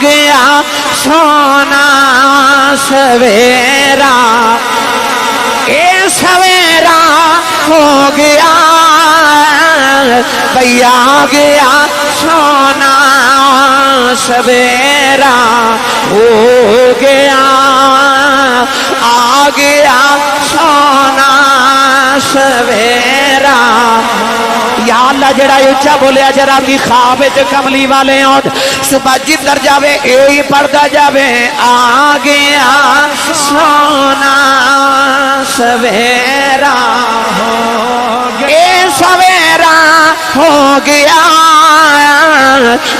گیا سونا سویرا، اے سویرا ہو گیا بھئی آ گیا سونا سویرا ہو گیا، آ گیا سونا سویرا۔ یا اللہ جڑا اچھا بولیا جرا بھی خواب جو کملی والے ہوں صبح جدھر جاوے اے پڑھتا جاوے، آ گیا سونا سویرا ہو گیا، اے سویرا ہو گیا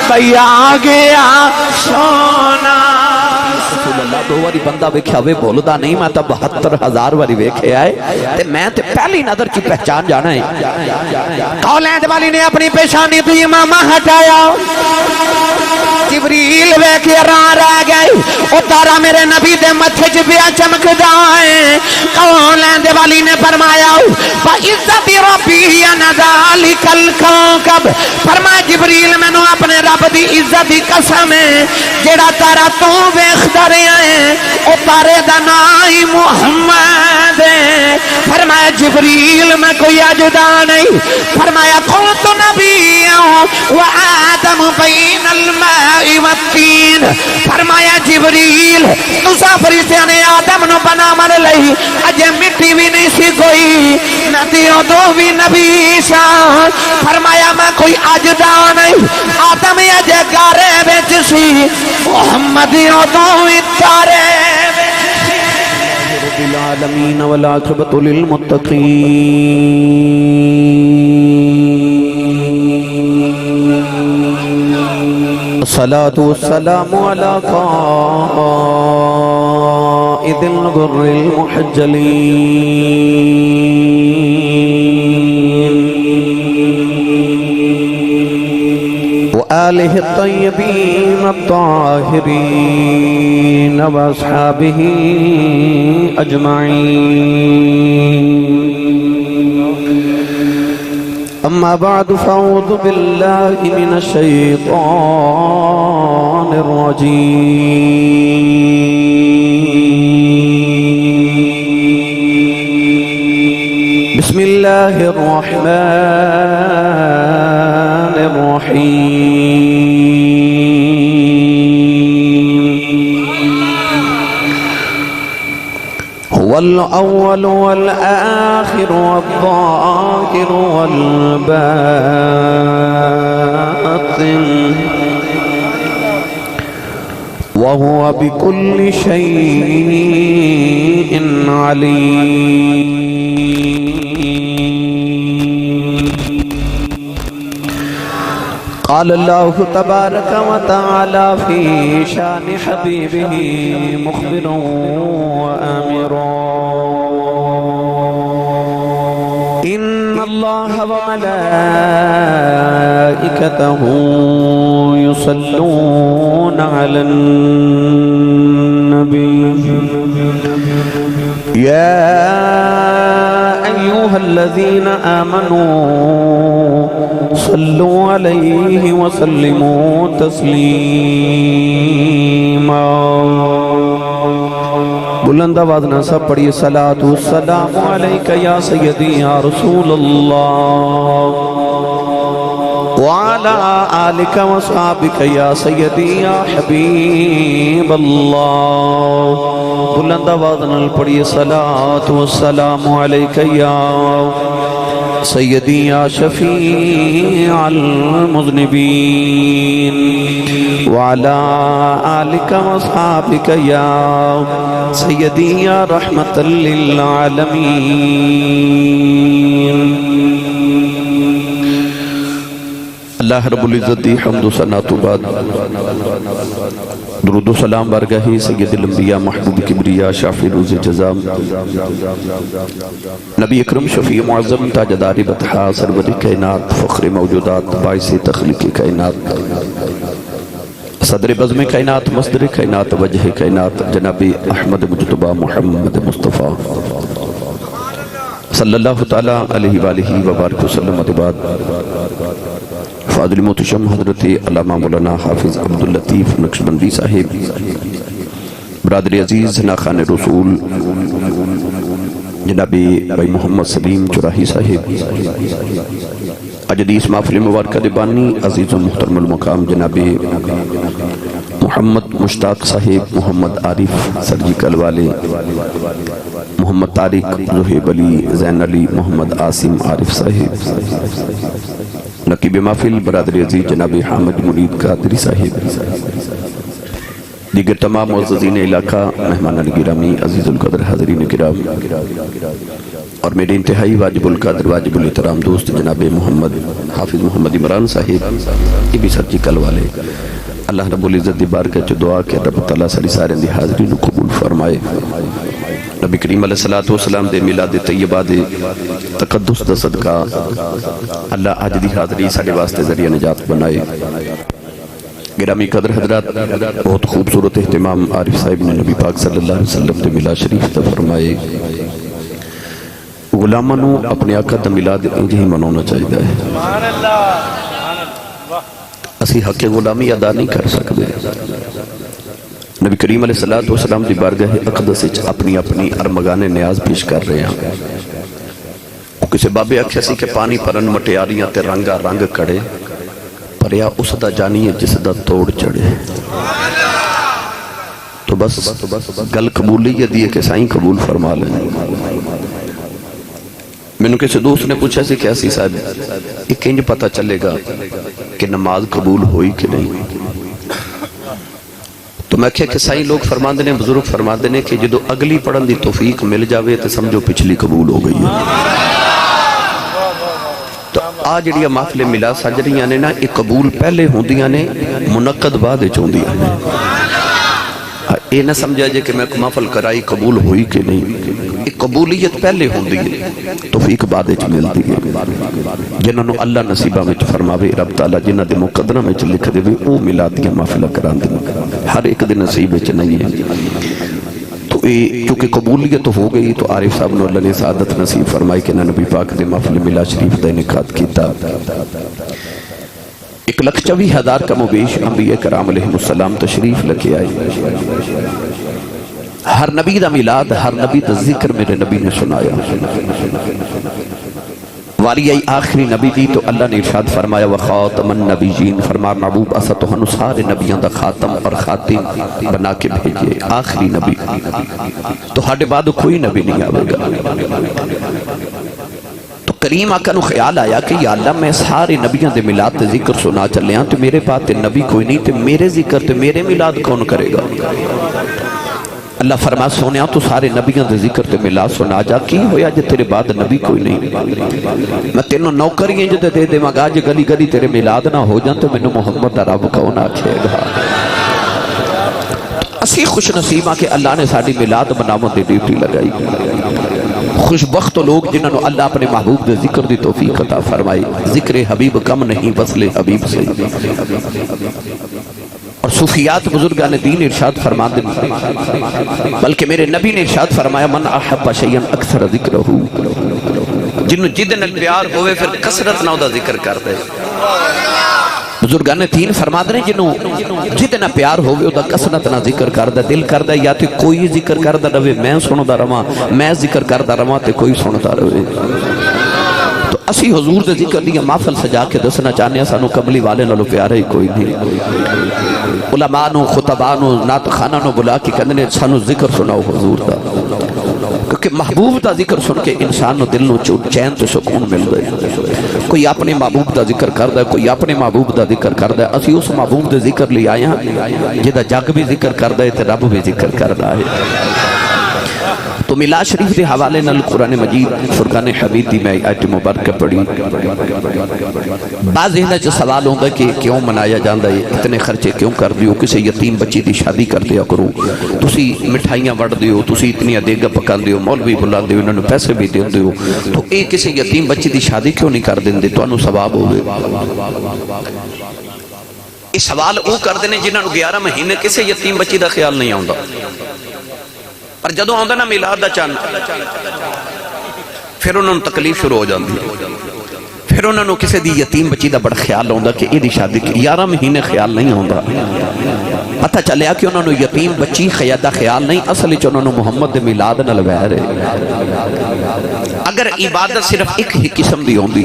بھئی آ گیا سونا۔ رسول اللہ دو واری بندہ ویکھیا وے بولدا نہیں، میں تا 72,000 واری ویکھیا ہے تے میں تے پہلی نظر چ پہچان جانا ہے۔ کولینڈ والی نے اپنی پیشانی تو امامہ ہٹایا، جبریل ویکھے راہ رہ گئے، او تارا میرے نبی دے متھے چ پیا چمک جائے۔ کولینڈ والی نے فرمایا فَعِزَّتِ رَبِّهِ أَنَا ذَلِكَ الْكَوْكَبُ، فرمایا جبریل میں نو اپنے رب دی عزت دی قسم ہے جیڑا تارا تو ویکھدا رہیا ہے او تارے دا نام محمد ہے۔ فرمایا جبریل میں کوئی اجدا نہیں، فرمایا قُلْتُ نَبِيًّا وَآدَمُ بَيْنَ الْمَاءِ وَالطِّينِ، فرمایا جبریل تساں فرشتیاں نے آدم نو بنا من لئی، اجے مٹی بھی نہیں سی کوئی، ندیوں دو بھی نبی شان، فرمایا میں کوئی اجدا نہیں، آدم اجے گارے وچ سی، محمدیوں دو اتارے رب العالمین والعاقبۃ للمتقین، الصلاة والسلام على قائد الغر المحجلين وآله الطيبين الطاهرين وأصحابه أجمعين، أما بعد فأعوذ بالله من الشيطان الرجيم، بسم الله الرحمن الرحيم، هو الأول والآخر والظاهر والباطن وهو بكل شيء عليم۔ قال الله تبارك وتعالى في شان حبيبه مخبرا وآمرا، إن الله وملائكته يصلون على النبي، يا أيها الذين آمنوا صلوا عليه وسلموا تسلیما۔ بلند آواز نہ سب پڑھیے الصلاۃ والسلام علیک یا سیدی یا رسول اللہ وعلی آلک وصحابک یا سیدی یا حبیب اللہ۔ بلند آواز نہ پڑھیے الصلاۃ والسلام علیک یا سیدی یا شفیع المذنبین وعلی آلک واصحابک یا سیدی یا رحمت للعالمین۔ اللہ رب العزت دی حمد و ثنا تو بعد درود و سلام بارگاہ سید الانبیاء محبوب کبریا شافی روز جزا نبی اکرم شفیع معظم تاجدار بطحا سرور کائنات فخر موجودات باعث تخلیق کائنات صدر بزم کائنات مصدر کائنات وجہ کائنات جناب احمد مجتبہ محمد مصطفیٰ صلی اللہ تعالی علیہ وآلہ وبارک وسلم بعد فاضل محتشم حضرت علامہ مولانا حافظ عبداللطیف نقشبندی صاحب، برادر عزیز ناخان رسول جناب بھائی محمد سلیم چراہی صاحب، اجدیس محفل مبارکہ دے بانی عزیز و محترم المقام جناب محمد مشتاق صاحب، محمد عارف سرجیکل والے، محمد طارق زہیب علی زین علی، محمد عاصم عارف صاحب، نقیب محفل برادر عزیز جناب حامد مرید قادری صاحب، دیگر تمام معززین علاقہ، مہمان گرامی، عزیز القدر حاضرین کرام، اور میرے انتہائی واجب القدر واجب الاحترام دوست جناب محمد حافظ محمد عمران صاحب، یہ بھی سرجیکل والے، اللہ رب العزت دی بارگاہ چ دعا کہ رب تعالیٰ ساری سارے دی حاضری نو قبول فرمائے۔ نبی کریم علیہ السلام دے میلاد طیبہ دے تقدس دا صدقہ اللہ آج دی حاضری ساڑے واسطے ذریعہ نجات بنائے۔ گرامی قدر حضرات، بہت خوبصورت اہتمام عارف صاحب نے نبی پاک صلی اللہ علیہ وسلم دے میلاد شریف دا فرمائے۔ غلامہ نو اپنے آقا دا میلاد انجھ ہی منونا چاہیے ہے، اسی حق غلامی ادا نہیں کر سکتے۔ نبی کریم علیہ السلام دی بارگاہ اقدس اپنی ارمغان نیاز پیش کر رہے ہیں۔ کسی بابے آکھیا سی کہ پانی پرن مٹیاریاں تے رنگا رنگ کڑے، پریا اس دا جانی ہے جس دا توڑ چڑھے۔ تو بس گل قبولی یہ دیئے کہ سائیں قبول فرما لیں۔ میں نے کسی دوست نے پوچھا سی کیا سی صاحب یہ کنج پتہ چلے گا کہ نماز قبول ہوئی کہ نہیں؟ تو میں کہا کہ سائیں لوگ فرما دینے، بزرگ فرما دینے کہ جدو اگلی پڑھن دی توفیق مل جاوے تو سمجھو پچھلی قبول ہو گئی ہے۔ تو آج جڑی محفل ملا سجریاں نے نا ایک قبول پہلے ہوندیاں نے، منعقد بعد ہوندیاں نے۔ یہ نہ سمجھا جائے کہ میں محفل کرائی قبول ہوئی کہ نہیں، ایک قبولیت پہلے ہوندی ہے، توفیق بعد ملتی ہے۔ جنہوں نے اللہ نصیبہ میں فرماوے رب تعالیٰ جنہ دے مقدرہ میں لکھ دے وے او ملادیاں محفلہ کران دے، ہر ایک دے نصیب وچ نہیں ہے۔ تو کیونکہ قبولیت ہو گئی تو عارف صاحب نے اللہ نے سعادت نصیب فرمائی کہ نبی پاک دے محفل میلاد شریف دا انعقاد کیتا۔ 1,24,000 کم و بیش انبیاء کرام علیہ السلام تشریف لکے آئے۔ ہر نبی دا میلاد، ہر نبی دا ذکر میرے نبی نے سنایا۔ والی آخری نبی دی تو اللہ نے ارشاد فرمایا وخاتم النبیین، فرما محبوب اسا تو ہنو سارے نبیوں دا خاتم اور خاتم بنا کے بھیجئے، آخری نبی تو ہاڑے بعد کوئی نبی نہیں آئے گا۔ تو کریم آقا نو خیال آیا کہ یا اللہ میں سارے نبیوں دے میلاد تے ذکر سنا چلے ہیں تو میرے پاس تے نبی کوئی نہیں تے میرے ذکر تے میرے میلاد کون کرے گا؟ اللہ فرما سونیا تو سارے نبیوں دے ذکر تے میلاد سنا جا، کی ہویا جے تیرے بعد نبی کوئی نہیں؟ میں تینوں نوکریاں جو دے دے مگا جے گلی گلی تیرے میلاد نہ ہو جان تو میں محمد دا رب کون آکھے گا؟ اسی خوش نصیبہ کہ اللہ نے ساری میلاد مناموں دے ڈیوٹی لگائی۔ خوشبخت لوگ جنہوں نے اللہ اپنے محبوب دے ذکر دی توفیق عطا فرمائی۔ ذکر حبیب کم نہیں وصل حبیب سے، اور صوفیات بزرگان دین ارشاد فرما دیں، بلکہ میرے نبی نے ارشاد فرمایا من احب شیئن اکثر ذکرہ، جنہوں جدن پیار ہوئے پھر کثرت نہ دا ذکر کر دے۔ بزرگان دین فرما دیں جنہوں جتنا پیار ہوئے دا کثرت نہ ذکر کر دے، دل کر دے یا تے کوئی ذکر کر دے روے، میں سنو دا رواں، میں ذکر کر دا رواں تے کوئی سنو دا روے۔ تو اسی حضور دے ذکر دیا محفل سجا کے دسنا چاہنے ہیں سانو کملی والے نالو پیارے ہی کوئی نہیں۔ علماء نو خطباء نو نعت خانہ نو بلا کے کہنے سانو ذکر سناؤ حضور دا، کیونکہ محبوب دا ذکر سن کے انسان نو دل نو چین تو سکون مل گئے۔ کوئی اپنے محبوب دا ذکر کر دے، کوئی اپنے محبوب دا ذکر کر دے، اسی اس محبوب دے ذکر لے آئے ہیں جدہ جگ بھی ذکر کر دے تے رب بھی ذکر کر رہا ہے۔ تو میلاد شریف دے حوالے نال قرآن مجید فرقان حمید دی میں آیت مبارکہ پڑھی۔ بعض ذہن وچ سوال ہوندا کہ کیوں منایا جاندا ہے، اتنے خرچے کیوں کر دیو، کسی یتیم بچی دی شادی کر دیا کرو، تسی مٹھائیاں وڑ دیو، تسی اتنی دیگا پکان دیو، مولوی بلا دیو، انہوں نے پیسے بھی دے دیو، تو ایک کسی یتیم بچی دی شادی کیوں نہیں کر دیندے تو انہوں ثواب ہوئے؟ اس سوال او کر دینے جنہوں 11 مہینے کسی یتیم بچی دا خیال نہیں آؤندا، پر جدوں آندا نا میلاد دا چاند پھر انہوں نے تکلیف شروع ہو جاندی، پھر انہوں نے کسی دی یتیم بچی دا بڑا خیال آتا کہ یہ شادی 11 مہینے خیال نہیں آتا. پتہ چلیا کہ انہوں نے یتیم بچی دا خیال نہیں، اصل انہوں نے محمد دے میلاد نال ویر ہے. اگر عبادت صرف ایک ہی قسم دی ہوندی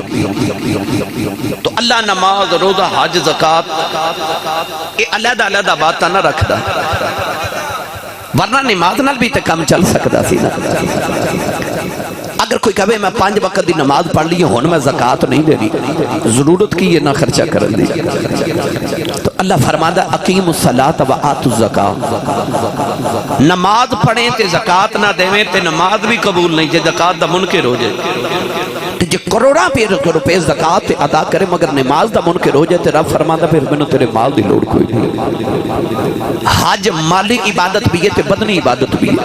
تو اللہ نماز روزہ حج زکات یہ علیحدہ علیحدہ باتاں نہ رکھدا، ورنہ نماز نال بھی تے کم چل سکدا سی نا. اگر کوئی کہے میں 5 وقت دی نماز پڑھ لی ہوں میں زکات نہیں دے رہی، ضرورت کی یہ نہ خرچہ کرن دی. تو اللہ فرماتا اقیم الصلاۃ و آتوا الزکاۃ، نماز پڑھیں تے زکات نہ دیویں تے نماز بھی قبول نہیں جے زکات دا منکر ہو جائے. جے کروڑاں روپے زکات ادا کرے مگر نماز دا منکر ہو جائے تے رب فرماتا پھر مینوں تیرے مال دی لوڑ کوئی نہیں. حج مالی عبادت بھی ہے تے بدنی عبادت بھی ہے.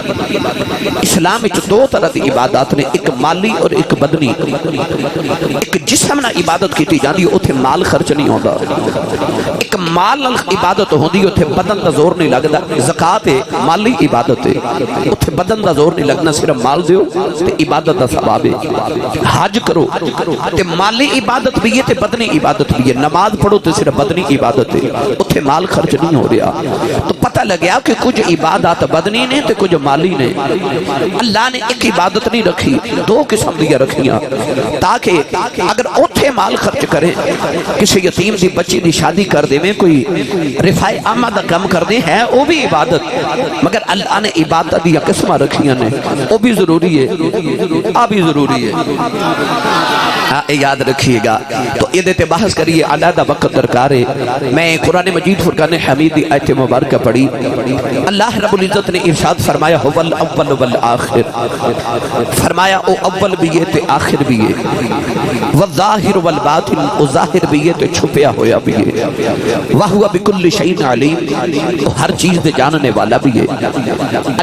اسلام وچ 2 طرح دی عبادات نے، ایک مالی اور ایک بدنی. ایک جسم نہ عبادت کیتی جاندی اوتھے مال خرچ نہیں ہوندا، ایک مال نال عبادت ہوندی اوتھے بدن دا زور نہیں لگدا. زکات ہے مالی عبادت ہے، اوتھے بدن دا زور نہیں لگنا، صرف مال دیو تے عبادت دا ثواب ہے. حج کرو تے مالی عبادت بھی ہے تے بدنی عبادت بھی ہے. نماز پڑھو تے صرف بدنی عبادت ہے، اوتھے مال خرچ نہیں ہو رہا. تو پتہ لگیا کہ کچھ عبادات بدنی نے تے کچھ مالی نے. اللہ نے ایک عبادت نہیں رکھی، 2 قسم دیا رکھیاں تاکہ اگر اوتھے مال خرچ کریں، کسی یتیم دی بچی دی شادی کر دے میں کوئی رفاع عامہ دا کم کر دے ہے وہ بھی عبادت، مگر اللہ نے عبادت دیا قسمہ رکھیاں نے، وہ بھی ضروری ہے آ بھی ضروری ہے. یاد رکھیے گا. تو یہ دیتے بحث کریے علیحدہ وقت درکار ہے. میں قرآن مجید فرقان حمید دی آیت مبارکہ پڑھی. اللہ رب العزت نے ارشاد فرمایا هو الاول والآخر، فرمایا او اول بھی ہے تے آخر بھی ہے، والظاہر والباطن، او ظاہر بھی ہے تے چھپیا ہویا بھی ہے، وَهُوَ بِكُلِّ شَيْءٍ عَلِيمٌ، او ہر چیز دے جاننے والا بھی ہے.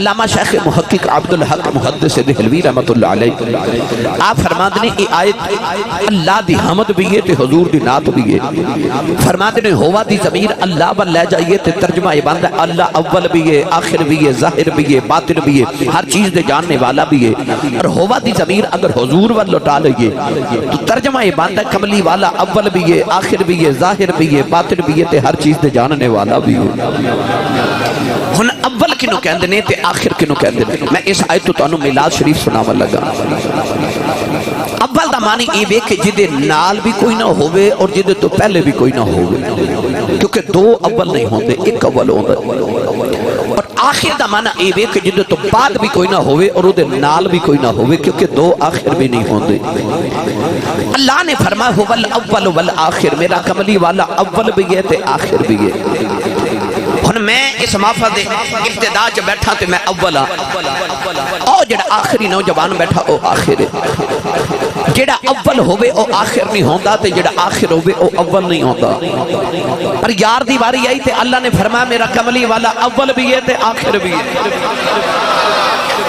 علامہ شیخ محقق عبدالحق محدث دہلوی رحمت اللہ علیہ آپ فرماتے ہیں یہ آیت اللہ دی حمد بھی ہے تے حضور دی نعت بھی ہے. فرماتے ہیں ہوا دی ضمیر اللہ ول لے جائیے تے ترجمہ یہ بنتا ہے اللہ اول بھی ہے، آخر بھی ہے، ظاہر بھی ہے، باطن بھی ہے، ہر چیز دے جاننے والا بھی ہے. اور ہوا دی ضمیر اگر حضور ول لوٹا لئیے تو ترجمہ یہ بنتا ہے کملی والا اول بھی ہے، آخر بھی ہے، ظاہر بھی ہے، باطن بھی ہے تے ہر چیز دے جاننے والا بھی ہے. ہن اول کنو کہندے نے تے آخر کنو کہندے نے. میں اس آیت تو تانوں میلاد شریف سناون لگا. اول دا معنی یہ وے کہ جدے نال بھی کوئی نہ ہوئے اور جدے تو پہلے بھی کوئی نہ ہوئے، کیونکہ 2 اول نہیں ہوندے، ایک اول ہوندے. اور آخر دا معنی یہ وے کہ جدے تو بعد بھی کوئی نہ ہوئے اور دے نال بھی کوئی نہ ہوئے، کیونکہ 2 آخر بھی نہیں ہوندے. اللہ نے فرمایا هو الاول والآخر، میرا کملی والا اول بھی ہے تے آخر بھی ہے. ہن میں اس محفل دے ابتدا چ بیٹھا تے میں اول ہاں، او جڑا آخری نوجوان بیٹھا او آخر ہے. جڑا اول ہوئے او آخر نہیں ہوندا تے جڑا آخر ہوئے او اول نہیں ہوندا. پر یار دی باری آئی تے اللہ نے فرمایا میرا کملی والا اول بھی ہے تے آخر بھی ہے.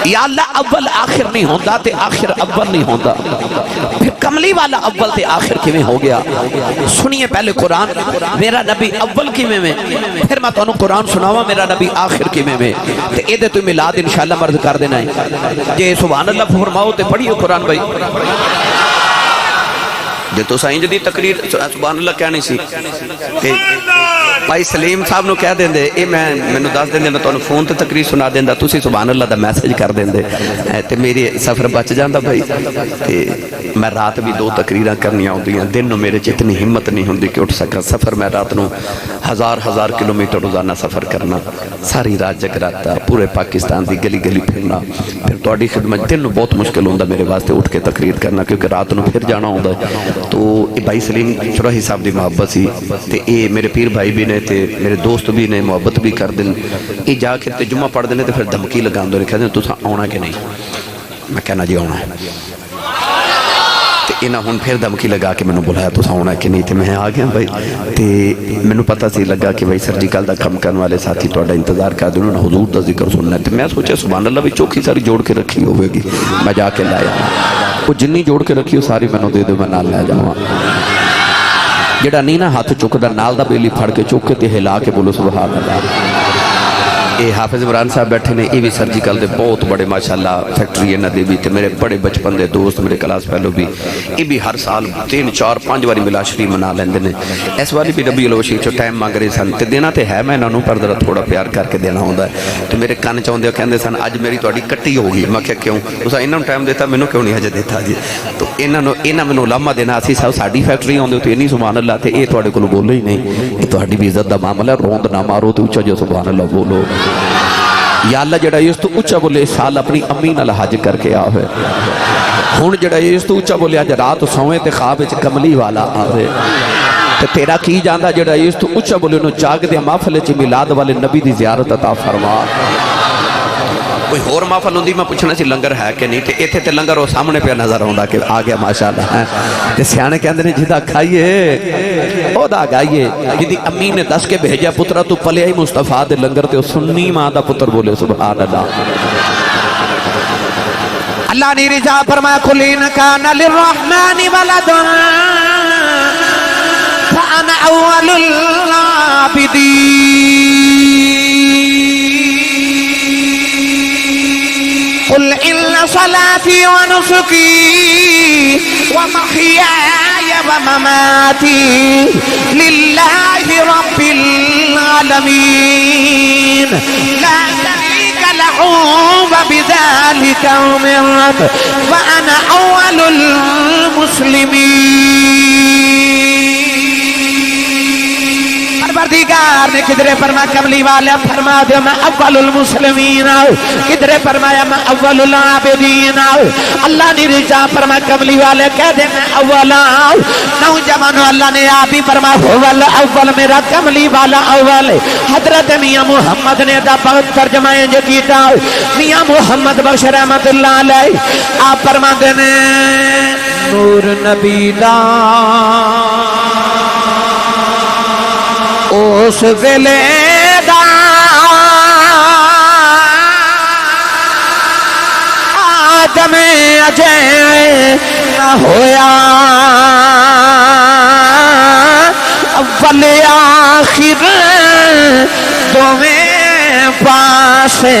یا اللہ اول آخر نہیں ہوندا تے آخر اول نہیں ہوندا، پھر کملی والا اول تے آخر کیویں ہو گیا؟ سنیے پہلے قرآن میرا نبی اول کیویں میں، پھر میں تانوں قرآن سناواں میرا نبی آخر کیویں میں. تے اے دے تو میلاد انشاءاللہ مرد کر دینا ہے. جے سبحان اللہ فرماؤ تے پڑھیو قرآن بھائی. جو تو سائیں جدی تقریر سبحان اللہ کہنی سی بھائی سلیم صاحب نو کہہ دیندے اے میں نو دس دیندے میں تانوں فون تے تقریر سنا دیندا، تسی سبحان اللہ دا میسج کر دیندے تے میری سفر بچ جاندا بھائی. تے میں رات بھی 2 تقریراں کرنیاں ہوندیاں، دن نو میرے چ اتنی ہمت نہیں ہوندی کہ اٹھ سکا. سفر میں رات نو 1000 کلومیٹر روزانہ سفر کرنا، ساری رات جگراتا، پورے پاکستان دی گلی گلی پھرنا، پھر تہاڈی خدمت. دن نو بہت مشکل ہوندا میرے واسطے اٹھ کے تقریر کرنا کیونکہ رات نو پھر جانا ہوندا. تو بھائی سلیم شراحی صاحب دی محبت سی تے اے میرے پیر بھائی بھی نے تے میرے دوست بھی نے، محبت بھی کر دیں. یہ جا کے تے جمعہ پڑھ دینے تے پھر دھمکی لگا دے کہتے ہیں تساں آنا کہ نہیں. میں کہنا جی آنا ہے. تے انہاں ہن پھر دھمکی لگا کے مینوں بلایا تساں آنا کہ نہیں تے میں آ گیا بھائی. تے مینوں پتہ سی لگا کہ بھائی سرجیکل دا کم کرن والے ساتھی تہاڈا انتظار کر دے، انہوں نے حضور دا ذکر سننا ہے. تے میں سوچیا سبحان اللہ بھی چوکھی ساری جوڑ کے رکھی ہوئے گی. میں جا کے لایا وہ جنی جوڑ کے رکھی ہو ساری مینوں دے دو، میں نال لے جاواں. جڑا نہیں نا ہاتھ چکدا نال دا بیلی پھڑ کے چک کے تے ہلا کے بولو سبحان اللہ. یہ حافظ عمران صاحب بیٹھے نے، یہ بھی سرجیکل دے بہت بڑے ماشاءاللہ فیکٹری انہاں دی بھی، تے میرے بڑے بچپن دے دوست میرے کلاس فیلو بھی، یہ بھی ہر سال 3 4 5 واری ملا شریف منا لیندے نے۔ اس والی بھی ربیع الاول شریف چ ٹائم مانگ رہے سن تے دینا تے ہے، میں انہاں نوں پر ذرا تھوڑا پیار کر کے دینا ہوندا ہے، تے میرے کان چاہندے کہندے سن اج میری تہاڈی کٹی ہو گئی۔ میں کہ کیوں تساں انہاں نوں ٹائم دیتا، مینوں کیوں نہیں ہجے دیتا جی؟ تو انہاں مینوں لامہ دینا سی صاحب ساڈی فیکٹری ہوندے تے نہیں سبحان اللہ، تے اے تہاڈے کول بولے ہی نہیں، یہ تہاڈی بھی عزت دا معاملہ، روند نہ مارو تے اونچا جو سبحان اللہ بولو۔ یا اللہ جڑا اس تو اونچا بولے سال اپنی امی نال حج کر کے آوے، ہن جڑا اس تو اونچا بولے اج رات سوئے تے خواب وچ کملی والا آوے، تے تیرا کی جاندا جڑا اس تو اونچا بولے انہوں جاگ دے محفل وچ میلاد والے نبی دی زیارت عطا فرما۔ کوئی ہور محفل ہوندی میں پوچھنا سی لنگر ہے کہ نہیں، تے ایتھے تے لنگر وہ سامنے پہ نظر آوندا کہ آ گیا ماشاءاللہ، تے سیانے کہندے نے جدا کھائیے او دا گائیے، جدی امی نے دس کے بھیجا پترا تو پلیا ہی مصطفیٰ دے لنگر تے سنی ماں دا پتر بولے سبحان اللہ۔ اللہ نے رضا فرمایا قل ان کان للرحمن ولد فانا اول العابدین قل ان صلاتي ونسكي ومحياي ومماتي لله رب العالمين لا شريك له وبذلك أمرت وأنا أول المسلمين۔ پروردگار نے کدھرے فرمایا کملی والا فرما دے میں اول المسلمین آؤ، کدھرے فرمایا میں اول العابدین آؤ۔ اللہ نے رضا فرمایا کملی والے کہہ دے میں اول آؤ۔ نوجوانوں اللہ نے آپ ہی فرمایا اول اول میرا کملی والا اول۔ حضرت میاں محمد نے دا بہت ترجمہ جو کیتا میاں محمد بخش رحمت اللہ علیہ آپ فرما دے نے نور نبی دا اس ویلے دا آدم اجے نہ ہویا اول آخر دویں پاسے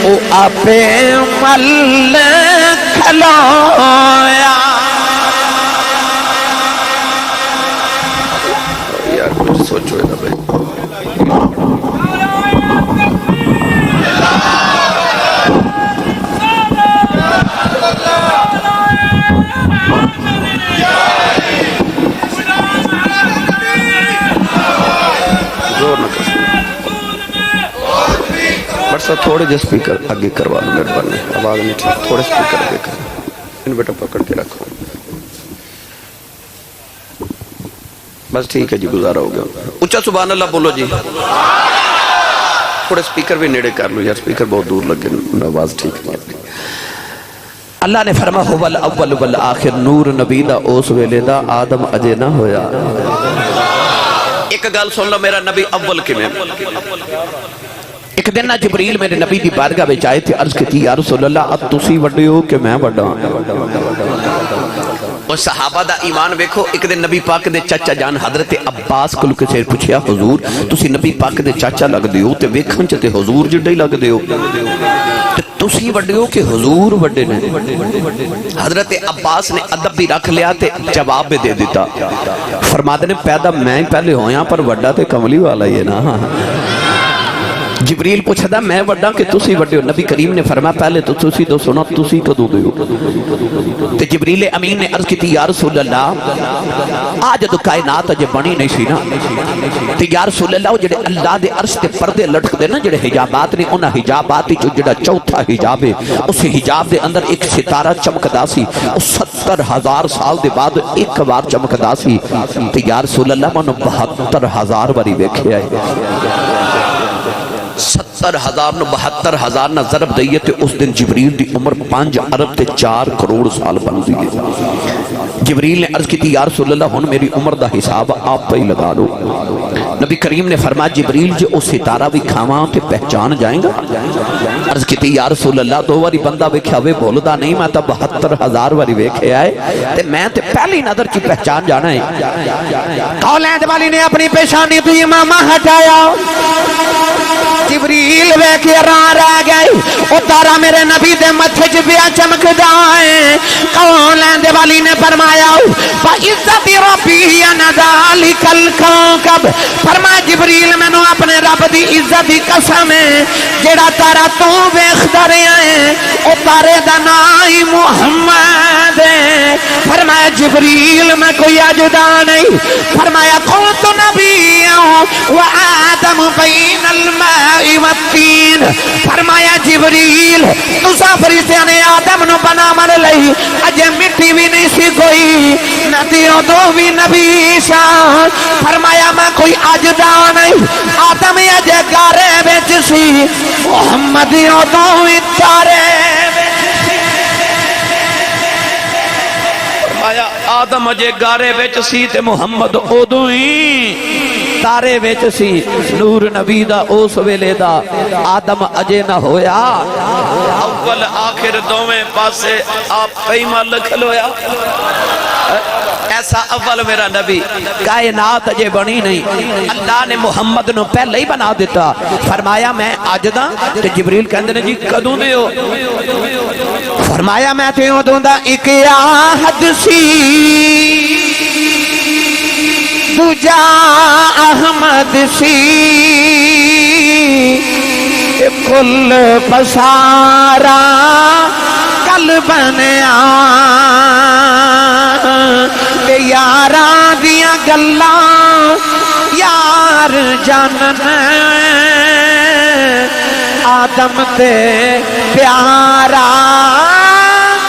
او اپے مل کھلویا۔ سوچو ہے بھائی زور نہ کر برسا تھوڑے جو سپیکر آگے کروا لو میرے بارے آواز نہیں ٹھیک، تھوڑے سپیکر آگے کر ان بیٹا پکڑ کے رکھو بس ٹھیک ہے جی، گزارا ہو گیا۔ اونچا سبحان اللہ بولو جی، تھوڑے سپیکر بھی نیڑے کر لو یار، سپیکر بہت دور لگے آواز ٹھیک نہیں۔ اللہ نے فرمایا هو الاول والآخر نور نبی دا اس ویلے دا آدم اجے نہ ہویا۔ ایک گل سن لو میرا نبی اول کیویں؟ ایک دن نہ جبریل میرے نبی دی بارگاہ وچ آئے تھے، عرض کی یا رسول اللہ اب تسی وڈے ہو کہ میں وڈا؟ اور صحابہ دا ایمان ویکھو، ایک دن نبی پاک دے چاچا جان حضرت عباس کو کسے پوچھیا حضور تسی نبی پاک دے چاچا لگ دیو تے ویکھن چ تے حضور جڑے ہی لگ دیو تے تسی وڈے ہو کہ حضور وڈے نے؟ حضرت عباس نے ادب بھی رکھ لیا تے جواب بھی دے دیتا، فرماتے نے پیدا میں ہی پہلے ہویا پر وڈا تے کملی والا ہی ہے نا۔ جبریل پوچھتا میں وڈا کہ تسی وڈے ہو؟ نبی کریم نے فرمایا پہلے تو تسی تو سنا تسی کدوں دے ہو؟ تے جبریل امین نے عرض کی تھی یا رسول اللہ آج تو کائنات اجے بنی نہیں سی نا، تے یا رسول اللہ جڑے اللہ دے عرش تے پردے لٹک دے نا جڑے حجابات نے، انہاں حجابات جو جڑا چوتھا حجاب ہے اس حجاب دے اندر ایک ستارہ چمکدا سی، اس 70,000 سال دے بعد ایک بار چمکدا سی، تے یا رسول اللہ میں 72,000 باری ویکھیا ہے۔ 70,000 نو 72,000 نہ ضرب دئیے تے اس دن جبریل دی عمر 5 ارب تے 4 کروڑ سال بن دیئے۔ جبریل نے عرض کی تھی یا رسول اللہ ہن میری عمر دا حساب آپ پہ ہی لگا دو۔ نبی کریم نے فرمایا جبریل جو اس ستارہ بھی کھاواں تے پہچان جائیں گا؟ عرض کی تھی یا رسول اللہ دو واری بندہ ویکھیا ہوئے بولدا نہیں، میں تا 72,000 واری ویکھیا ہے تے میں تے پہلی نظر کی پہچان جانا ہے۔ قولین والی نے اپنی پیشانی تو امامہ ہٹایا ویکھ حیران رہ گئے او تارا میرے نبی دے متھے چ پیا چمکدا ہے کون لیندے والی نے فرمایا فعزت ربی انا ذالک الکوكب فرمایا جبریل مینوں اپنے رب دی عزت دی قسم ہے جیڑا تارا تو ویکھدا رہیا ہے او تارے دا نام محمد ہے فرمایا جبریل میں کوئی عجدہ نہیں فرمایا قلت نبی و آدم بین الماء والتین فرمایا جبریل تسا فرشتیاں نے آدم نو بنا من لئی اجے مٹی بھی نہیں سی کوئی نبی دو بھی نبی شاہ فرمایا میں کوئی عجدہ نہیں آدم اجے گارے وچ سی محمد دو بھی تارے آیا آدم اجے گارے وچ سی تے محمد اودوں ہی تارے وچ سی نور نبی دا اس ویلے دا آدم اجے نہ ہویا اول آخر دوویں پاسے آپ پیما لکھلویا ایسا اول میرا نبی کائنات اجے بنی نہیں اللہ نے محمد نو پہلے ہی بنا دیتا فرمایا میں عجدہ تے جبریل کہندے نے جی کدوں دے ہو فرمایا میں تے اودوں دا ایک عہد سی دوجا احمد سی کل پسارا کل بنیا تے یاراں دیاں گلاں یار جانن آدم تے پیارا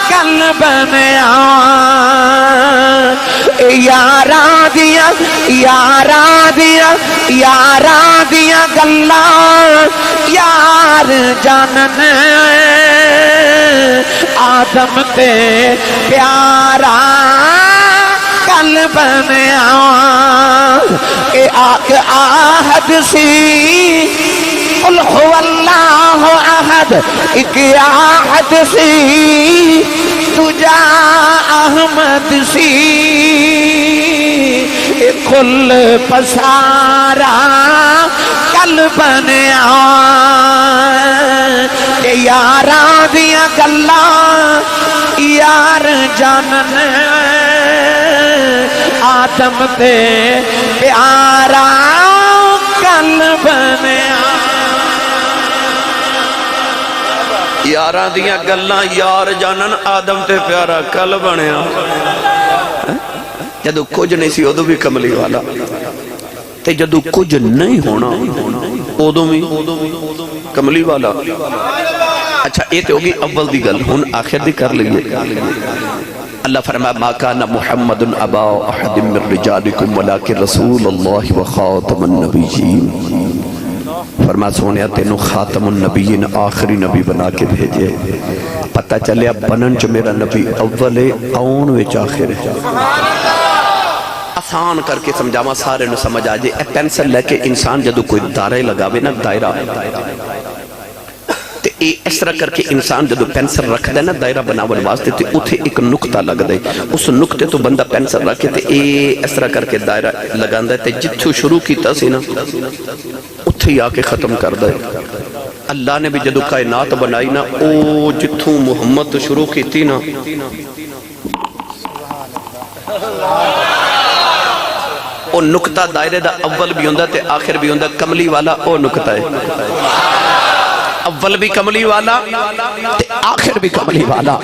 کل بنیا یاراں دیاں گلاں یار جانن آدم تے پیارا کل بنیا اے آہد سی قل هو اللہ احد ایک آہد سی تجا احمد سی کل پسارا کل بنیا یاراں دیاں گلاں یار جانن آدم تے پیارا کل بنیا یاراں دیاں گلاں یار جانن آدم تے پیارا کل بنیا جدو کچھ نہیں سی ادو بھی کملی والا تے جدو کچھ نہیں ہونا ادو بھی کملی والا اچھا یہ تو ہوگی اول دی گل ہن آخر دی کر لئیے اللہ فرمایا ما کان محمد ابا احد من رجالکم ولکن رسول اللہ وخاتم النبیین فرما سونیا تینوں خاتم النبیین آخری نبی بنا کے بھیجے پتہ چلے اب بنن چ میرا نبی اول اون وچ آخر ہے آسان کر کے سمجھاواں سارے نو سمجھ آ جائے پینسل لے کے انسان جدو کوئی دائرہ لگاوے نا دائرہ تے اس طرح کر کے انسان جدو پینسل رکھ دے نا دائرہ بناون واسطے تے اتھے ایک نقطہ لگ دے اس نقطے تو بندہ پینسل رکھے تے اس طرح کر کے دائرہ لگاندہ تے جتھو شروع کیتا سی نا اتھے ہی آ کے ختم کر دے اللہ نے بھی جدو کائنات بنائی نا او جتھو محمد تو شروع کیتی نا او نقطہ دائرے دا اول بھی ہوندہ تے آخر بھی ہوندہ کملی والا او نقطہ ہے اول بھی کملی والا تے آخر بھی کملی والا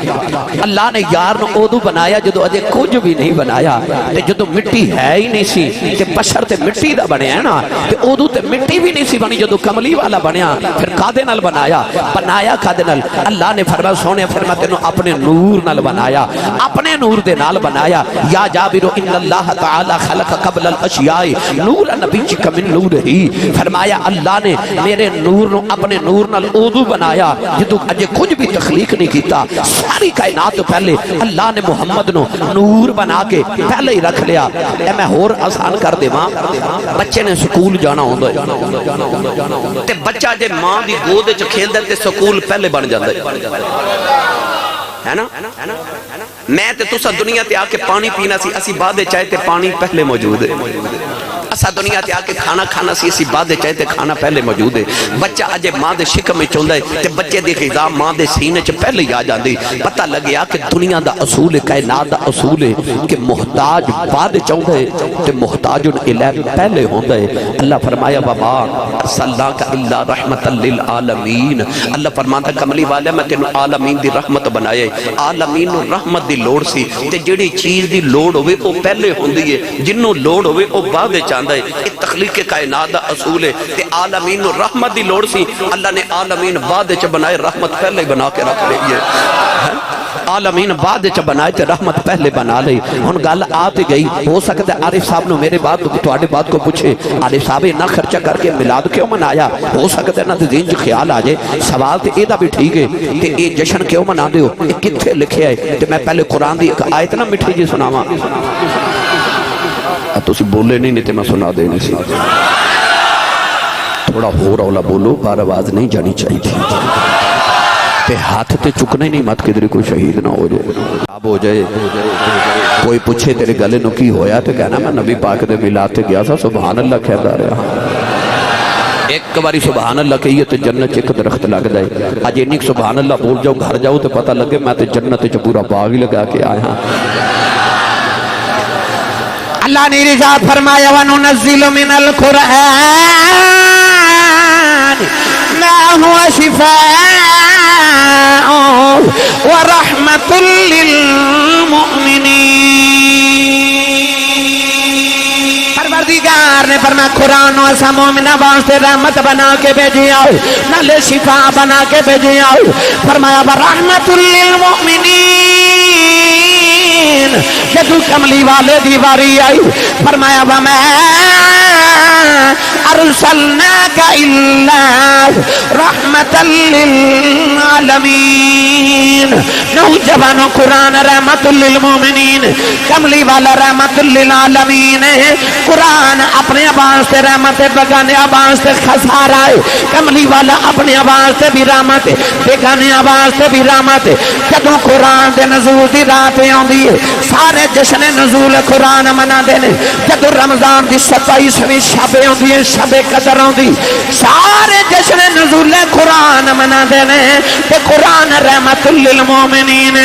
اللہ نے یار نو اودو بنایا جدو اجے کچھ بھی نہیں بنایا تے جدو مٹی ہے ہی نہیں سی تے بشر تے مٹی دا بنیا ہے نا تے اودو تے مٹی بھی نہیں سی بنی جدو کملی والا بنیا پھر کادے نال بنایا کادے نال اللہ نے فرمایا سونے فرمایا تینوں اپنے نور نال بنایا اپنے نور دے نال بنایا یا جابر ان اللہ تعالی خلق قبل الاشیاء نور نبی کا من نور ہی فرمایا اللہ نے میرے نور نو اپنے نور نال اودو بنایا جدو اجے کچھ بھی تخلیق نہیں کیتا ساری کائنات تو پہلے اللہ نے محمد نو نور بنا کے پہلے ہی رکھ لیا اے میں اور آسان کر دے ماں بچے نے سکول جانا ہوندہ ہے تے بچہ جے ماں دی گود چ کھیل دے تے سکول پہلے بن جاندے ہے نا میں تے تسا دنیا تے آ کے پانی پینا سی اسی بعد چاہے تے پانی پہلے موجود ہے اسا دنیا تے آکے کھانا کھانا سی اسی بعد چاہتے کھانا پہلے موجود ہے بچہ اجے ماں دے شکم میں چوندہ ہے تے بچے دی غذا ماں دے سینے چ پہلے ہی آ جاندی پتہ لگیا کہ دنیا دا اصول ہے کائنات دا اصول ہے کہ محتاج بعد چوندہ ہے تے محتاج الہ پہلے ہوندہ ہے اللہ فرمایا وما ارسلناک الا رحمت للعالمین اللہ فرماتا کملی والے میں تینوں عالمین دی رحمت بنائے عالمین رحمت دی لوڑ سی تے جڑی چیز دی لوڑ ہوئے وہ پہلے ہوندی ہے جنوں لوڑ ہوئے وہ بعد چاندہ ہے یہ تخلیق کائنات دا اصول ہے تے عالمین رحمت دی لوڑ سی اللہ نے عالمین بعد چ بنائے رحمت پہلے بنا کے رکھ لئی ہے عالمین بعد چ بنائے تے رحمت پہلے بنا لئی ہن گل آتے گئی ہو سکتا ہے عارف صاحب نو میرے بات تواڈے بات کو پوچھے عارف صاحب اتنا خرچہ کر کے میلاد کیوں منایا ہو سکتا ہے نا ذہن وچ خیال آ جائے سوال تے اے دا بھی ٹھیک ہے تے اے جشن کیوں منا دیو اے کتھے لکھیا ہے تے میں پہلے قرآن دی ایک آیت نہ مٹھی جی سناواں تسی بولے نہیں تے میں سنا دے نہیں سی تھوڑا ہو رولا بولو بار آواز نہیں جانی چاہیے تے ہاتھ تے چکنے نہیں مت کدھر کوئی شہید نہ ہو جائے اب ہو جائے کوئی پوچھے تیرے گلے نو کی ہویا تے کہنا میں نبی پاک دے میلاد تے گیا تھا سبحان اللہ کہتا رہا ایک باری سبحان اللہ کہیے تے جنت ایک درخت لگ جائے آج انیک سبحان اللہ بول جاؤ گھر جاؤ تے پتہ لگے میں تے جنت چ پورا باغ ہی لگا کے آیا اللہ نے ارشاد فرمایا وَنُنَزِّلُ مِنَ الْقُرْآنِ مَا هُوَ شِفَاءٌ وَرَحْمَةٌ لِّلْمُؤْمِنِينَ پروردگار نے فرمایا قرآن و ایسا مومنہ واسطے رحمت بنا کے بھیجی آؤ نالے شفا بنا کے بھیجی آؤ فرمایا وَرَحْمَةٌ لِّلْمُؤْمِنِينَ جدو کملی والے دیواری آئی فرمایا وَمَا أَرْسَلْنَاكَ إِلَّا رَحْمَةً لِّلْعَالَمِينَ نوجوانوں قرآن رحمت للمومنین کملی والا رحمت للعالمین قرآن اپنے آواز سے رحمت بگانے آواز سے خسارہ ہے کملی والا اپنے آواز سے بھی رحمت بگانے آواز سے بھی رحمت جدوں قرآن دے نزول دی رات آندی ہے سارے جشن نزول قرآن منا دینے جدوں رمضان دی 27ویں شب آندی ہے شب قدر آندی سارے جشن نزول قرآن منا دینے تے قرآن رحمت للمومنین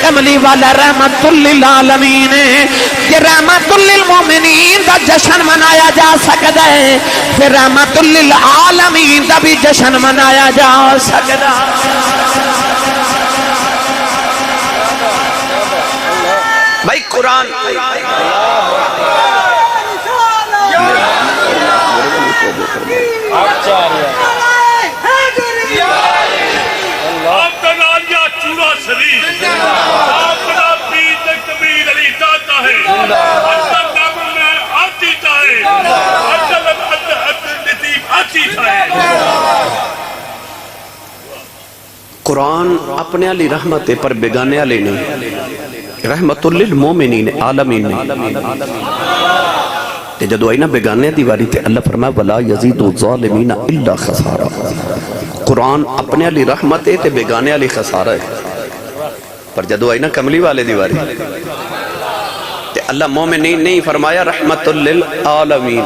کملی والا رحمت للعالمین کہ رحمت للمومنین دا جشن منایا جا سکتا ہے پھر رحمت للعالمین دا بھی جشن منایا جا سکتا بھائی قرآن قرآن اپنے علی رحمت پر بیگانے علی نہیں رحمت للمومنین عالمین تے جدو آئی نا بیگانے دیواری تے اللہ فرمائے وَلَا يَزِيدُ الظَّالِمِينَ إِلَّا خَسَارًا قرآن اپنے علی رحمت تے بیگانے علی خسارہ ہے پر جدو آئی نا کملی والے دیواری تے اللہ مومنین نہیں فرمایا رحمت للعالمین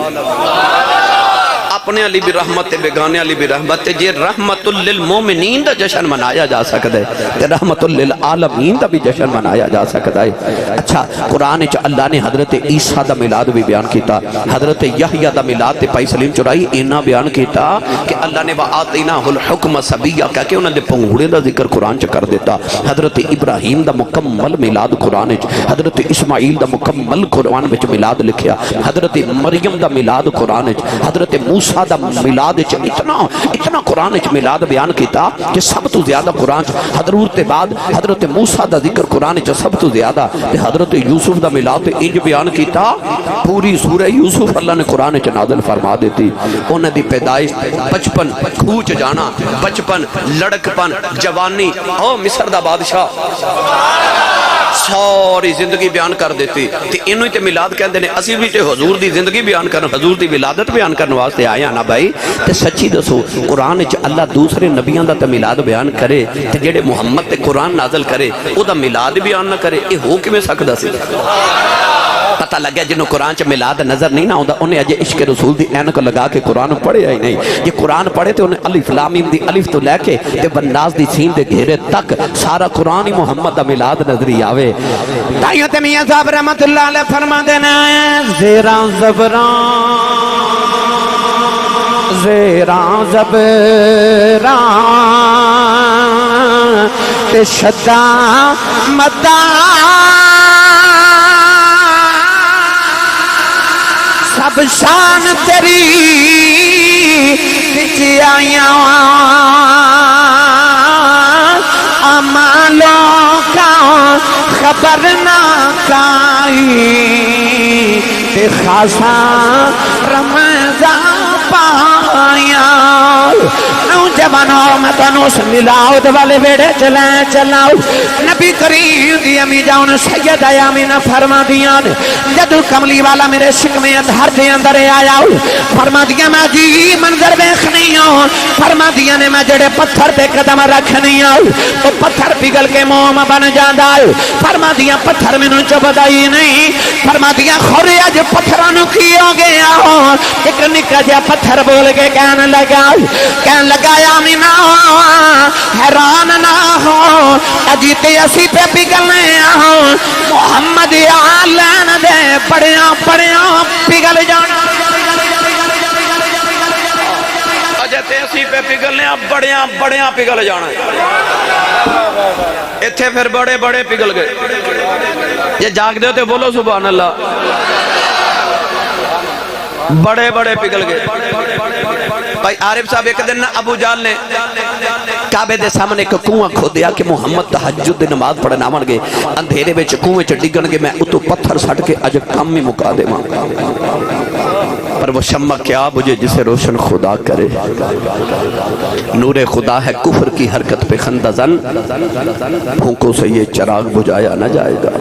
اپنے علی بھی رحمت بیگانے علی بھی رحمت جے رحمت للمومنین دا جشن منایا جا سکتا ہے تے رحمت للعالمین دا بھی جشن منایا جا سکتا ہے اچھا قرآن چ اللہ نے حضرت عیسیٰ دا میلاد بھی بیان کیتا حضرت یحییٰ دا میلاد تے پائی سلیم چرائی اینا بیان کیتا کہ اللہ نے وَآتِنَاهُ الْحُكْمَ صَبِيًّا کہا کہ انہوں نے پنگوڑے دا ذکر قرآن چ کر دیتا حضرت ابراہیم دا مکمل میلاد قرآن چ حضرت اسماعیل دا مکمل قرآن وچ میلاد لکھیا حضرت مریم دا میلاد قرآن چ حضرت موسیٰ دا میلاد اتنا قرآن چ میلاد بیان کیتا کہ سب تو زیادہ قرآن چ حضرت بعد حضرت موسیٰ دا ذکر قرآن چ سب تو زیادہ حضرت یوسف دا میلاد انج بیان کیتا پوری سورہ یوسف اللہ نے قرآن چ نازل فرما دیتی انہاں دی پیدائش بچپن کھوچ جانا بچپن لڑکپن جوانی او مصر دا بادشاہ ساری زندگی بیان کر دیتی تے انہوں تے میلاد کہندے نے اسی بھی تے حضور دی زندگی بیان کرن حضور دی ولادت بیان کرن واسطے آیا نا بھائی تے سچی دسو قرآن وچ اللہ دوسرے نبیاں دا تے میلاد بیان کرے تے جڑے محمد تے قرآن نازل کرے او دا میلاد بیان نہ کرے اے ہو کیویں سکدا سی پتہ پتہ لگیا جنہوں قرآن چ میلاد نظر نہیں نہ آتا انہیں اجے عشق رسول دی اینک لگا کے قرآن پڑھے ہی نہیں. یہ قرآن پڑھے تو انہیں الف لام میم دی الف تو لے کے تے بناس دی سین دے گھیرے تک سارا قرآن ہی محمد دا میلاد نظری آوے. تائیوں تے میاں صاحب رحمت اللہ علیہ فرما دینا ہے زیران زبران زیران زبران تے شدہ مدان سب شان تیری بچ آیاں عمالوں کا خبر نہ کائی تے خاصا رمضان پایا. نوجوانوں میں تنوں سے ملاؤ والے بیڑے چلائیں چلاؤ. نبی کریم دی امی جاؤن سید آمینہ فرما دیاں جدو کملی والا میرے شکم اندھر دے اندر آیا فرما دیا میں جی منظر بیخنی ہوں. فرما دیا نے میں جڑے پتھر پہ قدم رکھنی ہوں تو پتھر پگل کے موم بن جاندہ. فرما دیا پتھر میں نو چبدائی نہیں. فرما دیا خوری اج پتھرانو کی ہو گیا ہوں. ایک نکا جا پتھر بول کے کہنے لگا آمینہ حیران نہ ہو اجیتے اسی پہ پگلنے ہوں محمد آلین دے پڑیاں پگل جانا. اجیتے اسی پہ پگلنے بڑیاں پگل جانا. اتھے پھر بڑے پگل گئے. یہ جاگ دے ہوتے بولو سبحان اللہ. بڑے پگل گئے. بھائی عارف صاحب ایک دن ابو جال نے کعبے دے سامنے ایک کنواں کھودیا کہ محمد تہجد دی نماز پڑھنا من گے اندھیرے وچ کنویں چ ڈگن گے میں اتو پتھر سٹ کے اج کم ہی مکا دے ماں. پر وہ شمع کیا بجھے جسے روشن خدا کرے. نور خدا ہے کفر کی حرکت پہ خندہ زن پھونکوں سے یہ چراغ بجھایا نہ جائے گا.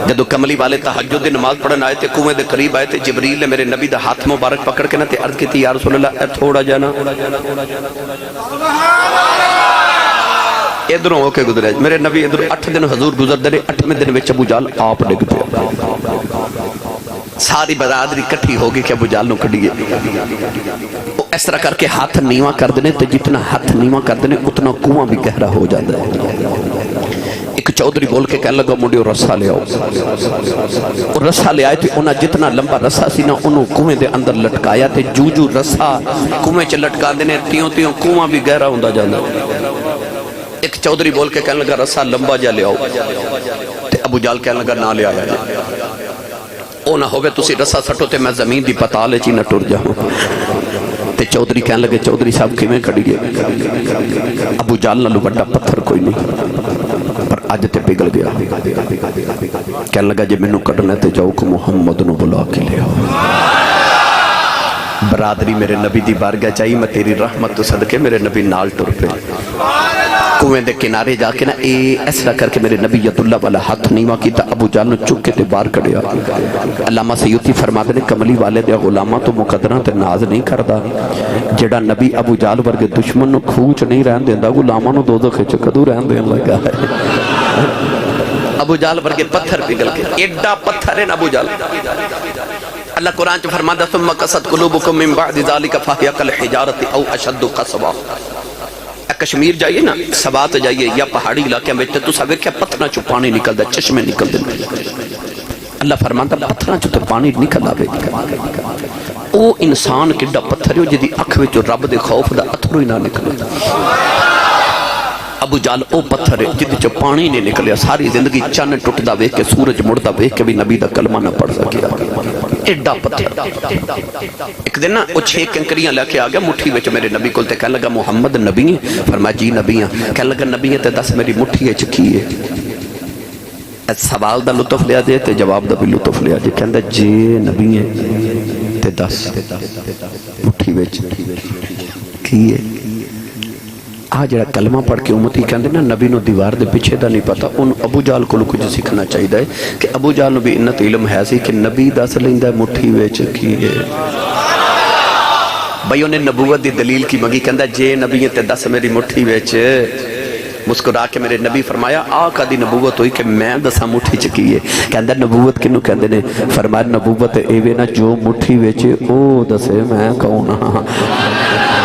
جدو کملی والے تہجد دی نماز پڑھن آئے تھے کنویں دے قریب آئے تھے جبریل نے میرے نبی دا ہاتھ مبارک پکڑ کے نہ تے عرض کی تھی یا رسول اللہ اے تھوڑا جانا ادھروں ہو کے گزرے. میرے نبی ادھر 8 دن حضور گزر دے 8ویں دن وچ ابو جال آپ ڈگ پیا. ساری برادری کٹھی ہوگی کہ ابو جال نو کڈیے. وہ اس طرح کر کے ہاتھ نیواں کر دینے تو جتنا ہاتھ نیواں کر دینے اتنا کنواں بھی گہرا ہو جاتا ہے. ایک چودھری بول کے کہنے لگا مڈیو رسا لے آؤ. اور رسا لے آئے تھے انہاں جتنا لمبا رسا سی نا انہوں کنویں دے اندر لٹکایا تھے. جو رسا کنویں چ لٹکا دینے تیوں کنواں بھی گہرا ہوندا جاندا. ایک چودھری بول کے کہنے لگا رسا لمبا جا لے آؤ. تے ابو جال کہنے لگا نہ لے آیا جا. او نہ ہوگے تسی رسا سٹو تے میں زمین دی پتالے چی نہ ٹر جاؤں. تے چودھری کہنے لگے چودھری صاحب کیویں کھڑی گئے. ابو جال نالو بڑا پتھر کوئی نہیں پر اج تے پگل گیا. کہنے لگا جے مینوں کڈنا تے جاؤ کہ محمد نو بلا کے لے آؤ. برادری میرے نبی دی بارگاہ چاہیے میں تیری رحمت تو صدقے میرے نبی نال ٹر پہ. کنویں دے کنارے جا کے نا اس طرح کر کے میرے نبی ید اللہ والا ہاتھ نیواں کیتا. ابو جال نو چک کے تے باہر کڈیا. علامہ سیوطی فرماتے نے کملی والے دے غلاماں تو مقدراں تے ناز نہیں کردا. جڑا نبی ابو جال ورگے دشمن نو کھوچ نہیں رہن دیندا غلاماں نو دوزخ وچ کدوں رہن دین لگا ہے. ابو جال ورگے پتھر پگل کے ایڈا پتھر ہے ابو جال. اللہ قرآن چ فرماتا ثم قست قلوبکم من بعد ذلك فهي كالحجارة او اشد قسوا. کشمیر جائیے نا سبات جائیے یا پہاڑی علاقے میں تو سب کیا پتھراں چ پانی نکلدا چشمے نکل دے. اللہ فرماتا پتھراں چ تو پانی نکل آوے. او انسان کڈا پتھر ہو جدی اکھ وچ رب دے خوف دا اتھرو ہی نہ نکلے. ابو جال او پتھر ہے جدی چ پانی نہیں نکلیا. ساری زندگی چن ٹٹدا ویکھ کے سورج مڑدا ویکھ کے بھی نبی دا کلمہ نہ پڑھ سکیا. ایڈا پتھر. ایک دن نا وہ 6 کنکریاں لے کے آ گیا مٹھی وچ میرے نبی کول تے کہنے لگا محمد نبی ہے. فرمایا جی نبی ہاں. کہنے لگا نبی ہے تے دس میری مٹھی وچ کی ہے. سوال دا لطف لیا جے تے جواب دا بھی لطف لیا جے. کہندا جی نبی ہے تے دس مٹھی وچ کی ہے. آج جڑا کلمہ پڑھ کے امتی کہندے نا نبی نو دیوار دے پیچھے دا نہیں پتا. ان ابو جال کو کچھ سیکھنا چاہیے ہے کہ ابو جال نو بھی انت علم ہے سی کہ نبی دس لیندا مٹھی وچ کی ہے. بھائی انہیں نبوت دی دلیل کی منگی. کہندا جے نبی تے دس میری مٹھی وچ مسکرا کے میرے نبی فرمایا آقا دی نبوت ہوئی کہ میں دسا مٹھی چکی ہے. کہندہ نبوت کنو کہندے نے؟ فرمایا نبوت ایوے نا جو مٹھی ویچے او دسے میں کون ہاں.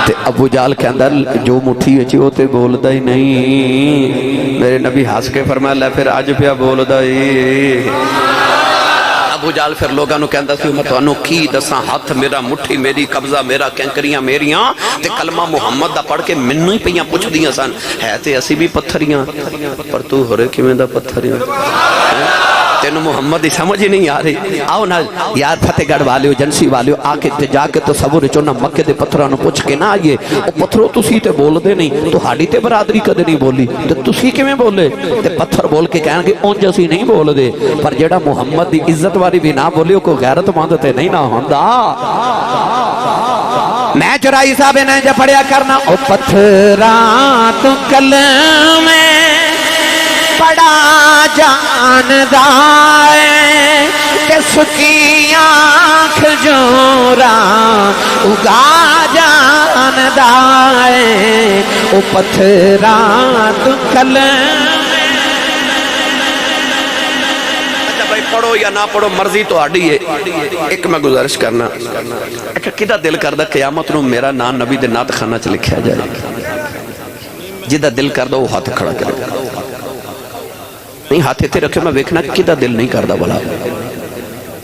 تے ابو جال کہندہ جو مٹھی ویچے او تے بول دا ہی نہیں. میرے نبی ہاس کے فرمایا لے پھر آج پیا بول دا ہی. ابو جال پھر لوگاں نو کہندا سی میں تانوں کی دساں ہاتھ میرا مٹھی میری قبضہ میرا کینکریاں میریاں تے کلمہ محمد دا پڑھ کے منوں ہی پیاں پوچھ دیاں سن ہے تے اسی بھی پتھریاں پر تو ہورے کیویں دا پتھریاں تینو محمد دی سمجھ ہی نہیں آ رہی. آؤ نا یار فتح گڑھ والیو جنسی والیو آ کے جا کے تصور چونا مکے دے پتھراں نو پوچھ کے نہ آئیے او پتھرو تسی تے بول دے نہیں تو ہاڑی تے برادری کدے نہیں بولی تے تسی کیویں بولے تے پتھر بول کے کہن گے اونج اسی نہیں بول دے پر جیڑا محمد دی عزت والی بھی نہ بولی کو غیرت مند تے نہیں نہ ہوندا. میں چرائی صاحب نے جب پڑھیا کرنا او پتھراں تو کلمے بڑا جاندہ ہے کہ سکی آنکھ جورا اگا جاندہ ہے او پتھراں تو کلمے. پڑھو یا نہ پڑھو مرضی تو آڈی ہے. ایک میں گزارش کرنا اچھا کدہ دل کردہ قیامت نو میرا نام نبی دے نات خانہ چ لکھیا جائے جدہ دل کردہ وہ ہاتھ کھڑا کرے نہیں ہاتھ تے رکھے میں ویکھنا کدہ دل نہیں کردہ بلا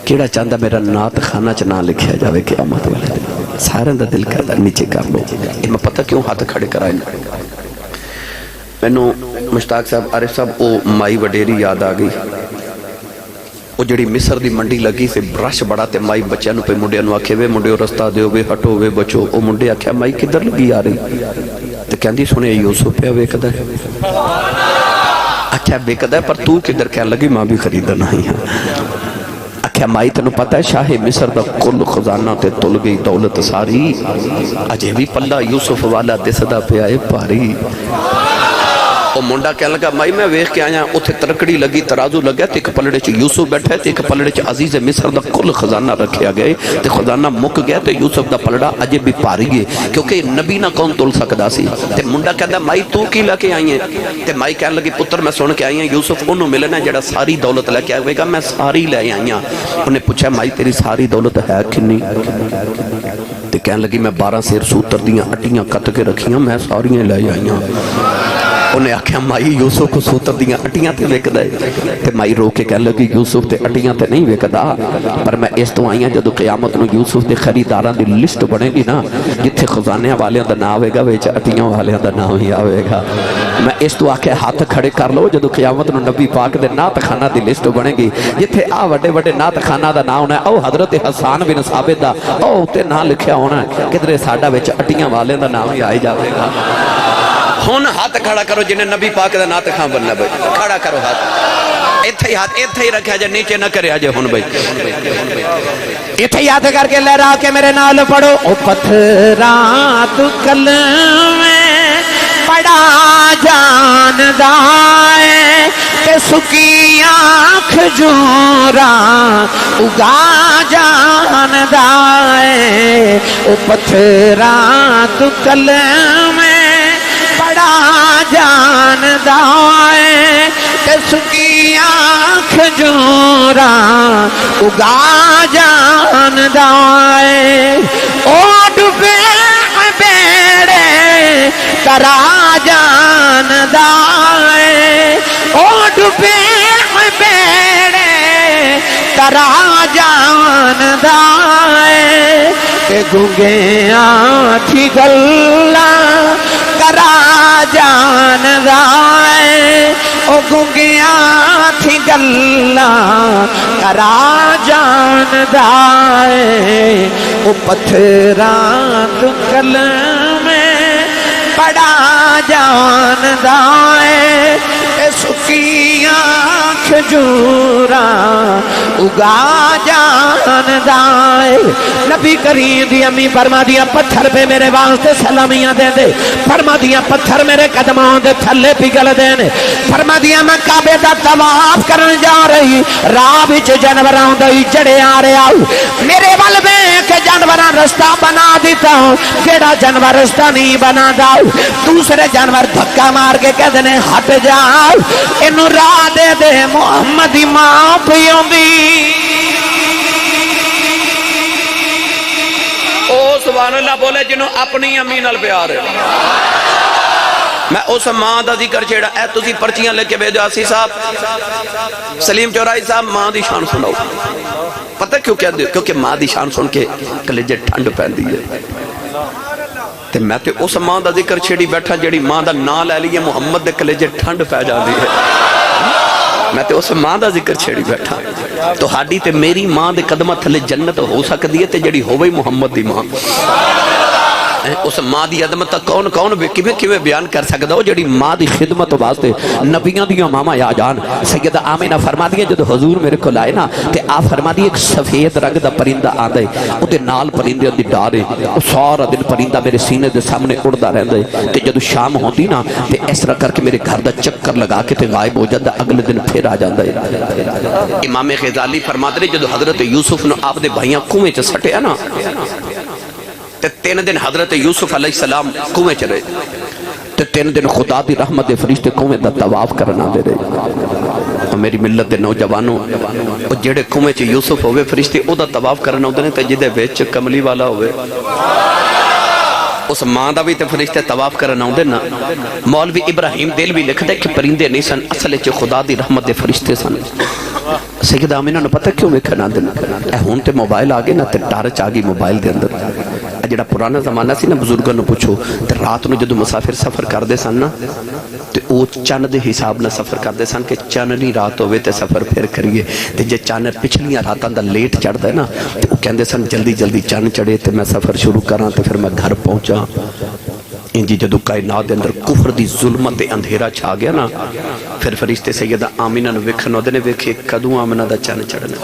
کیڑا چاندہ میرا نات خانہ چ نہ لکھیا جائے قیامت والے دن سارے دا دل کردہ نیچے کر لو. میں پتہ کیوں ہاتھ کھڑے کرائے مینوں مشتاق صاحب عارف صاحب او مائی وڈیری یاد آ گئی. وہ جڑی مصر دی منڈی لگی سے برش بڑا تے مائی بچے نو پہ منڈے نو آکھے وے منڈے رستہ دیو وے ہٹو وے بچو. او منڈے آکھیا مائی کدھر لگی آ رہی تے کہندی سنے یوسف پہ ویکھدا ہے. اچھا ویکھدا ہے پر تو کدھر کہن لگی ماں بھی خریدنا ہی ہے. اکھیا مائی تینوں پتہ ہے شاہ مصر دا کل خزانہ تے تل گئی دولت ساری اجے بھی پلہ یوسف والا دسدا پہ آئے پاری. وہ منڈا کہنے لگا مائی میں ویکھ کے آیا اتھے ترکڑی لگی ترازو لگا تے ایک پلڑے چ یوسف بیٹھا ہے تے ایک پلڑے چ عزیز مصر دا کل خزانہ رکھیا گئے تے خزانہ مک گیا تے یوسف دا پلڑا اجے بھی پاری ہے کیونکہ نبی نہ کون تل سکدا سی. تے منڈا کہندا مائی تو کی لے کے آئی ہے تے مائی کہنے لگی پتر میں سن کے آئی ہوں یوسف انہوں ملنا جڑا ساری دولت لے کے آئے گا میں ساری لے آئی ہوں. انہیں پوچھا مائی تیری ساری دولت ہے کنی تے کہنے لگی میں 12 سیر سوتر دیاں اٹیاں کٹ کے رکھیاں میں ساریاں لے آئی ہوں. انہیں آکھیا مائی یوسف کو سوتر دیاں اٹیاں تے ویکدا ہے تے مائی رو کے کہنے لگی یوسف تے اٹیاں تے نہیں ویکدا پر میں اس تو آئیاں جدو قیامت نو یوسف دے خریداراں دی لسٹ بنے گی نا جتھے خزانے والیاں دا نام آئے گا وچ اٹیاں والیاں دا نام ہی آئے گا. میں اس تو آکھے ہاتھ کھڑے کر لو جدو قیامت نو نبی پاک دے نات خانہ دی لسٹ بنے گی جتھے آ وڈے وڈے نات خانہ دا نام ہونا ہے او حضرت حسان بن ثابت دا او تے نام لکھیا ہونا ہے کدھر ساڈا وچ اٹیاں والیاں دا نام ہی آئی جاوے گا. ہون ہاتھ کھڑا کرو جنہیں نبی پاک دا نات خان بننا بھائی کھڑا کرو ہاتھ ایتھے ہی رکھا جائے نیچے نہ کرے آجے ہون بھائی ایتھے یاد کر کے لہرا کے میرے نال پڑھو او پتھراں تو کلمے بڑا جاندہ ہے کہ سکی آنکھ جورا اگا جاندہ ہے او پتھراں تو کلمے بڑا جاندہ ہے کہ سکی آنکھ جورا اگا جاندہ ہے. او ڈبے بیڑے کرا جاندہ ہے او ڈبے بیڑے کرا جاندہ ہے کہ گنگیاں تھی گلہ کرا جاندہ ہے او گنگیاں تھی گلہ کرا جاندہ ہے او پتھراں تو کلمے بڑا جاندہ ہے ایسیاں کھجورا اگا جان دائے نبی کریم دی امی فرما دیا پتھر پہ میرے واسطے سلامیاں دے دے فرما دیا پتھر میرے قدموں دے تھلے پگل دینے فرما دیا میں کعبے دا طواف کرن جا رہی راہ وچ جانوراں دا جڑے آ رہے آؤ میرے ول ویکھ جانوراں رستہ بنا دیتا ہوں کیڑا جانور رستہ نہیں بنا داؤ دوسرے جانور دھکا مار کے کہتے ہیں ہٹ جاؤ اینو راہ دے دے محمد دی ماں پیوں دی او سبحان اللہ بولے جنہوں اپنی امی نال پیار ہے میں اس ماں دا ذکر چھیڑا اے تسی پرچیاں لے کے بھیجو آسی صاحب سلیم چورائی صاحب ماں دی شان سناؤ پتہ کیوں کہہ دے کیونکہ ماں دی شان سن کے کلیجے ٹھنڈ پہن دی ہے تے میں تے اس ماں دا ذکر چھیڑی بیٹھا جیڑی ماں دا نا لے لیے محمد دے کلیجے ٹھنڈ پہ جا دی ہے میں تے اس ماں دا ذکر چھیڑی بیٹھا تو ہاڑی تے میری ماں دے قدمہ تھلے جنت ہو سکتی ہے تے جیڑی ہوئی محمد دی ماں اس ماں دی عظمت کون کیویں بیان کر سکتا ہو جڑی ماں دی خدمت واسطے نبیاں دیاں ماما یا جان سیدہ آمینہ فرما دی جب حضور میرے کو لائے نا تے آپ فرما دی ایک سفید رنگ دا پرندہ آندا ہے او تے نال پرندے دی ڈار ہے او سارا دن پرندہ میرے سینے دے سامنے اڑدا رہندا ہے تے جدوں شام ہوندی نا تے اس طرح کر کے میرے گھر دا چکر لگا کے تے غائب ہو جاندا اگلے دن پھر آ جاندا ہے امام غزالی فرماتے ہیں جدوں حضرت یوسف نو آپ دے بھائیاں کنویں چ سٹیا نا تے 3 دن حضرت یوسف علیہ السلام کنویں چلے تے 3 دن خدا دی رحمت دے فرشتے کنویں دا طواف کرنا دے رہے میری ملت دے نوجوانوں او جڑے کنویں چ یوسف ہوئے فرشتے او دا طواف کرنا ہوندے نے تے جدے وچ کملی والا ہوئے اس ماں دا بھی تے فرشتے طواف کرنا ہوندے نا مولوی ابراہیم دل بھی لکھدا ہے کہ پرندے نہیں سن اصل وچ خدا دی رحمت دے فرشتے سن سیدہ آمینہ نے پتہ کیوں ویکھنا دن اے ہون تے موبائل آگے نا تے ٹارچ آگی موبائل دے اندر جڑا پرانا زمانہ سی نا بزرگاں نو پوچھو تے رات نو جدو مسافر سفر کردے سن نا تے او چند دے حساب نہ سفر کردے سن کہ چاننی رات ہوئے تے سفر پھر کریے تے جے چانن پچھلیاں راتاں دا لیٹ چڑھدا ہے نا تے او کہندے سن جلدی جلدی چان چڑھے تے میں سفر شروع کراں تے پھر میں گھر پہنچا انجی جدو کائنات دے اندر کفر دی ظلمت دے اندھیرا چھا گیا نا پھر فرشتے سیدہ آمینہ نو ویکھن اودے نے ویکھے کدوں آمینہ دا چان چڑھنا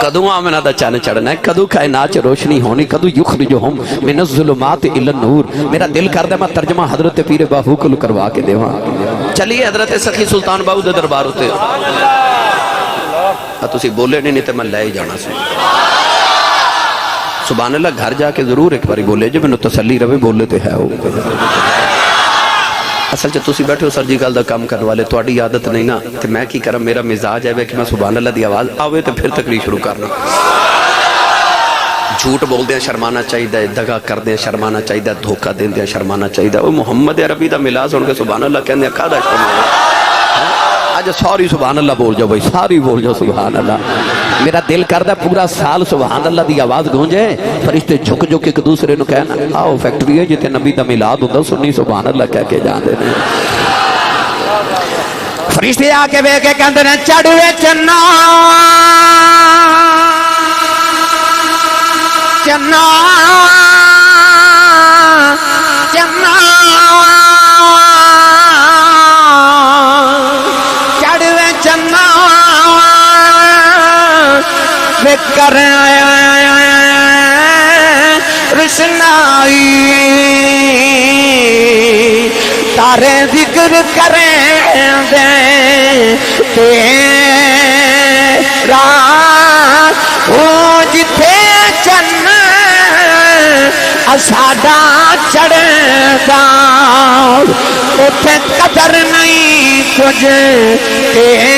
کدوں آمینہ دا چان چڑھنا ہے کدوں کائنات چ روشنی ہونی کدوں یخرجہم من الظلمات الی النور میرا دل کر دے میں ترجمہ حضرت پیر باہو کو کروا کے دیواں چلیے حضرت سخی سلطان باہو دے دربار ہوتے تسی بولے نہیں تے میں لے ہی جانا سی سبحان اللہ گھر جا کے ضرور ایک باری بولے جو میں نے تسلی روے بولے تے ہے ہو اصل چا تسی بیٹھے ہو سرجیکل دا کام کرنے والے تو آڑی عادت نہیں نا تے میں کی کرم میرا مزاج ہے کہ میں سبحان اللہ دی آواز آوے تے پھر تقریر شروع کرنا جھوٹ بول دیں شرمانا چاہیے دگا کر دیں شرمانا چاہیے دھوکہ دیں دیں شرمانا چاہیے وہ محمد عربی دا ملاز ان کے سبحان اللہ کہنے کھادا شرمانا آج ساری سبحان اللہ بول جاؤ بھائی ساری بول جاؤ سبحان اللہ میرا دل کردہ پورا سال سبحان اللہ دی آواز گونجے فرشتے جھک جو کہ ایک دوسرے نو کہنا آؤ فیکٹری ہے جتے نبی دا میلاد ہوتا سنی سبحان اللہ کہہ کے جان دینے فرشتے آکے بے کے کہندے نے چڑھوے چنا چنا چنا چڑھوے چنا کر رشنائی تارے ذکر کریں دے تیرا ہو جتے چن اساڈا چڑھدا اتے قدر نہیں کچھ تیرا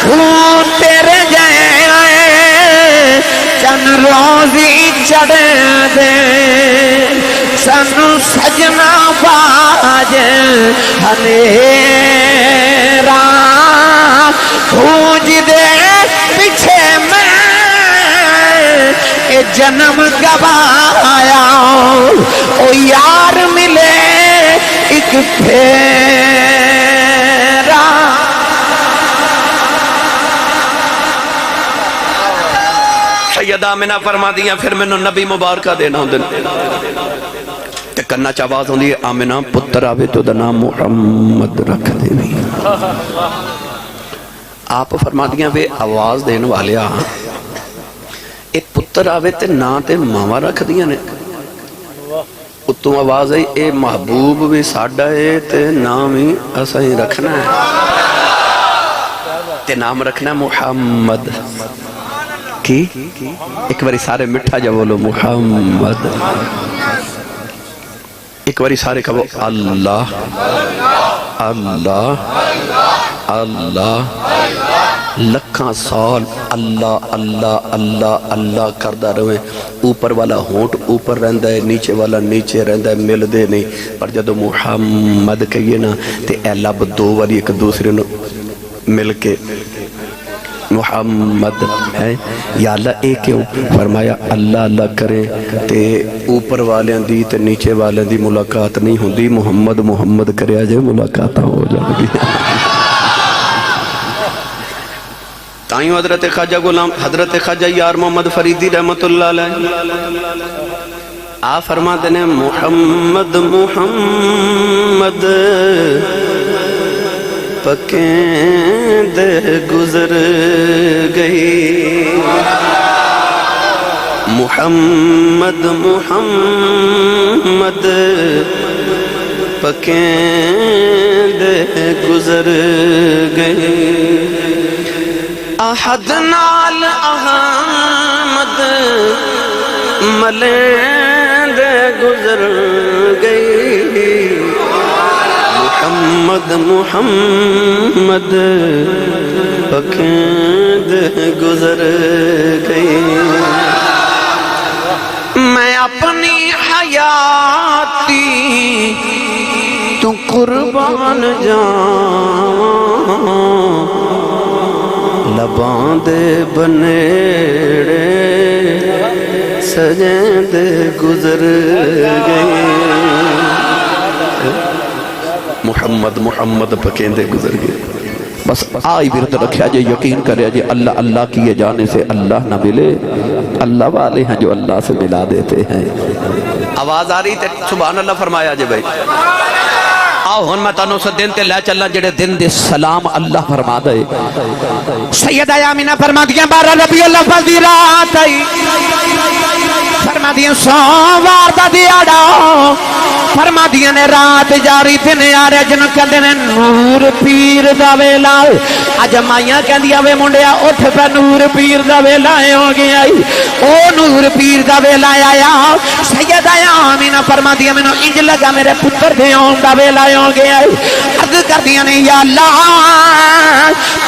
ہوں تیرے جائے چن روزی چڑھ دے سنو سجنا باج ہنیرا گونج دے پیچھے میں اے جنم گوایا او یار ملے ایک پھیرا سیدہ آمینہ فرما دیا پھر میں نبی مبارکہ دینا ہوں تے کنا چ آواز ہوندی ہے آمنہ پتر آوے تو دا نام محمد رکھ دے بھی. آپ فرما دیاں وے آواز دین والیا اے پتر آوے تے نا تے ماما رکھ دیاں نے اتوں آواز ہے اے محبوب بھی ساڑھا ہے تے نام ہی اسا ہی رکھنا ہے تے نام رکھنا ہے محمد کی. ایک باری سارے مٹھا جا بولو محمد. ایک باری سارے کہو اللہ اللہ اللہ. لکھاں سال اللہ اللہ اللہ اللہ کردہ رہے. اوپر والا ہونٹ اوپر رہندہ ہے نیچے والا نیچے رہندہ ہے مل دے نہیں. پر جدو محمد کہیے نا تے اے لب دو والی ایک دوسرے مل کے محمد ہے. یا اللہ اے کیوں فرمایا اللہ اللہ کریں تے اوپر والیاں دی تے نیچے والیاں دی ملاقات نہیں ہوندی. محمد محمد کریا جائے ملاقات ہو جائے. تائیوں حضرت خواجہ غلام حضرت خواجہ یار محمد فریدی رحمت اللہ علیہ آپ فرما دینے محمد محمد پکیں دے گزر گئی. محمد محمد پکیں دے گزر گئی. احد نال احمد ملیں دے گزر گئی. محمد محمد پکیں دے گزر گئی. میں اپنی حیاتی تو قربان جاؤں لباں دے بنیڑے سجیں دے گزر گئے. محمد محمد پکیں دے گزر گئے. بس آئی برد رکھیا جے یقین کریا جے اللہ اللہ کیے جانے سے اللہ نہ ملے. اللہ والے ہیں جو اللہ سے ملا دیتے ہیں. آواز آ رہی تے سبحان اللہ فرمایا جے بھائی. آؤ ہن میں تانوں سے دن تے لے چلنا جڑے دن دے سلام اللہ فرما دے. سیدہ آمینہ فرما دیا 12 ربیع الاول دی رات آئی فرما دیا سوموار دا دیاڑا فرما دیا نے رات جاری دن آ رہے جنہوں کہندے نے نور پیر دا ویلا. اج مائیاں کہندیاں وے منڈیا اٹھ پہ نور پیر دا ویلا ہو گیا. او نور پیر دا ویلا آیا. سیدہ آمینہ فرما دیا مینوں انج لگا میرے پتر دے آن دا ویلا ہو گیا. عرض کر دیا نے یا اللہ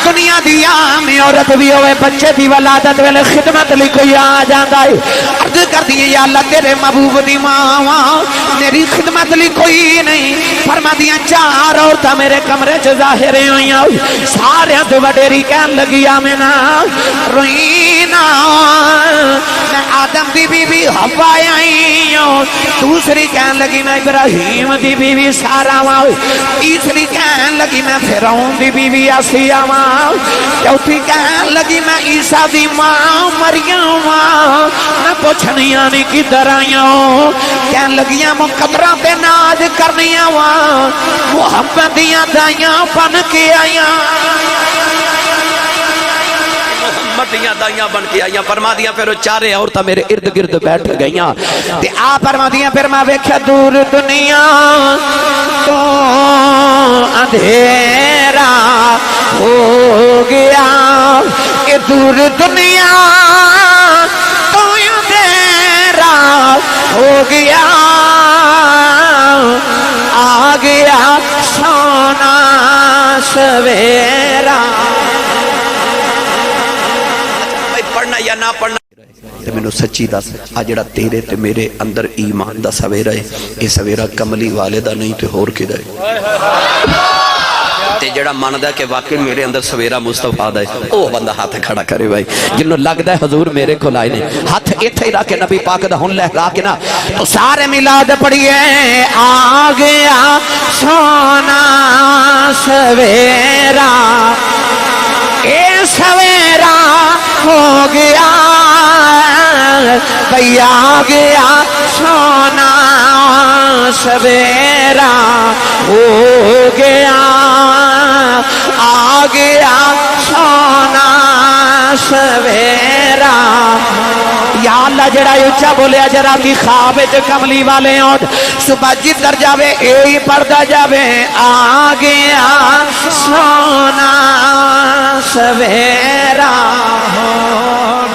دنیا دیا میں عورت بھی ہوئے بچے دی ولادت ویلے خدمت لی کوئی آ جاندہ ہے. عرض کر دیا یا اللہ تیرے محبوب دی ماں میری خدمت لی کوئی نہیں. فرما دیا 4 عورتاں میرے کمرے چ ظاہر ہوئی سارے تو وڈیری کہن لگی آمینہ روئینا میں آدم دی بی بی حوا آئی ہوں. دوسری کہن لگی میں ابراہیم دی بی بی سارا ہوں. تیسری کہن لگی میں فرعون دی بی بی آسیہ ہوں. چوتھی کہن لگی میں عیسیٰ دی ماں مریم ہوں. میں پوچھنیاں نہیں کدھر آئیاں ہوں. کہن لگیاں مقدرہ پہ ناز کرنیاں ہوں. محمدیاں دائیاں بن کے آئیاں محمدیاں دائیاں بن کے آئیاں. فرما دیا پھر 4 عورتاں میرے ارد گرد بیٹھ گئیاں. تے آپ فرما دیا پھر میں ویکھیا دور دنیا تو اندھیرا ہو گیا. اے دور دنیا تو اندھیرا ہو گیا. آ گیا سونا سویرا. پڑھنا یا نہ پڑھنا تے مینوں سچی دس آ جڑا تیرے تے میرے اندر ایمان دا سویرا ہے اے سویرا کملی والے دا نہیں تے ہور کدا ہے. تے جڑا مندا کہ واقعی میرے اندر سویرا مصطفیٰ دا ہے او بندہ ہاتھ کھڑا کرے بھائی جنوں لگدا ہے حضور میرے کول آئے نے. ہاتھ ایتھے ہی رکھ کے نبی پاک دا ہن لہرا کے نا تو سارے میلاد پڑھیے. آ گیا سونا سویرا اے سویرا ہو گیا. بھئی آ گیا سونا سویرا ہو گیا آ گیا سونا سویرا یا اللہ جڑا اچھا بولے جرا کی خواب کملی والے اور صبح جدھر جاوے اے پردہ جاوے آ گیا سونا سویرا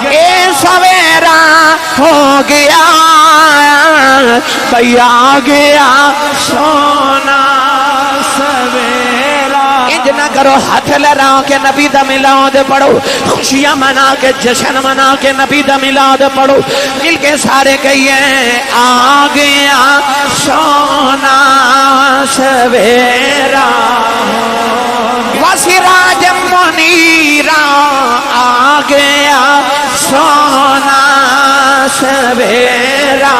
اے سویرا ہو گیا بھئی آ گیا سونا سویرا انج نہ کرو ہاتھ لہرا کے نبی دا میلاد پڑھو خوشیاں منا کے جشن منا کے نبی دا میلاد پڑھو مل کے سارے کہیے آ گیا سونا سویرا وسراج منیرا آ گیا سونا سویرا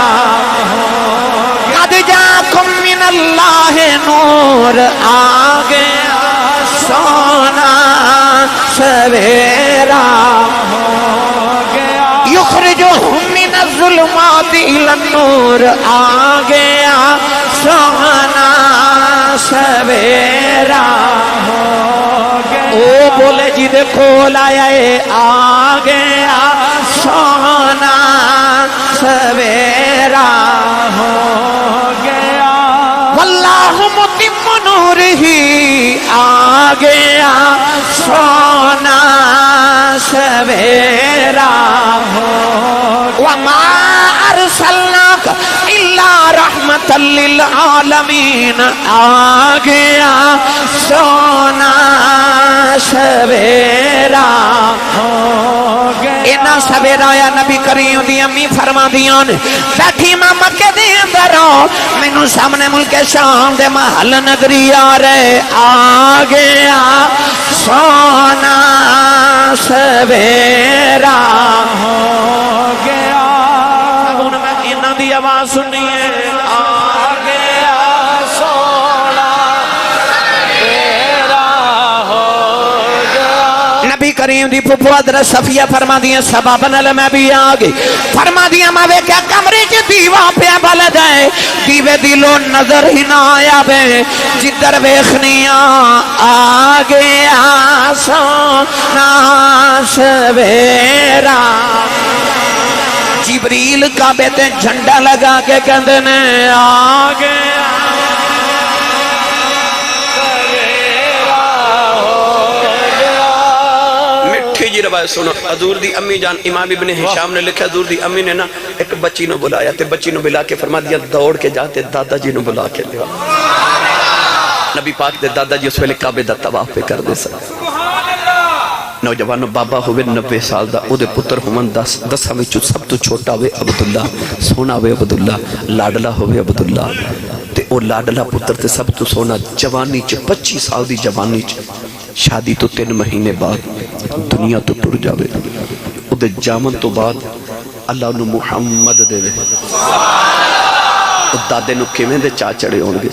قد جاکم من اللہ نور آ گیا سونا سویرا یخرجہم من الظلمات الی النور آ گیا سونا سویرا او بولے جی دیکھو لائے آ گیا سونا سویرا ہو گیا واللہ متم نور ہی آ گیا سونا سویرا ہو وما ارسلناک الا رحمت للعالمین آ گیا سونا سویرا ہو گیا اینا سویرا یا نبی کریم دی امی فرما دیان بیٹھی ماں مکہ دے اندروں مینوں سامنے ملک شام دے محل نگری آ رہے آ گیا سونا سویرا ہو گیا انہوں میں انہوں دی آواز سنیے آ گیا سونا سویرا ہو گیا نبی کریم دی پھپھو حضرت صفیہ فرما دیا سبب نل میں بھی آگئی فرما دیا میں کیا کمرے کے دیوہ پہ بل جائے دیوے دلو نظر ہی نہ آیا بے جدر ویخنیاں آ گیا سونا سویرا جبریل کا بیتے جھنڈا لگا کے کہندنے آ گیا جی روایت سنو حضور دی امی جان امام ابن ہشام نے لکھا حضور دی امی نے نا ایک بچی نو بلایا تے بچی نو بلا کے فرما دیا دوڑ کے جاتے دادا جی نو بلا کے لیا نبی پاک دے دادا جی اس ویلے کعبے دا طواف پہ کر دے سا نوجوانو بابا ہوئے 90 سال دا او دے پتر ہوئے 10 ہمیں چو سب تو چھوٹا ہوئے عبداللہ سونا ہوئے عبداللہ لاڈلہ ہوئے عبداللہ تے او لاڈلہ پتر تے سب تو سونا جوانی چے 25 سال دی جوانی چے شادی تو 3 مہینے بعد دنیا تو ٹر جاوے او دے جامن تو بعد اللہ انہوں محمد دے وے او دادے نو کیویں دے چاچڑے ہونگے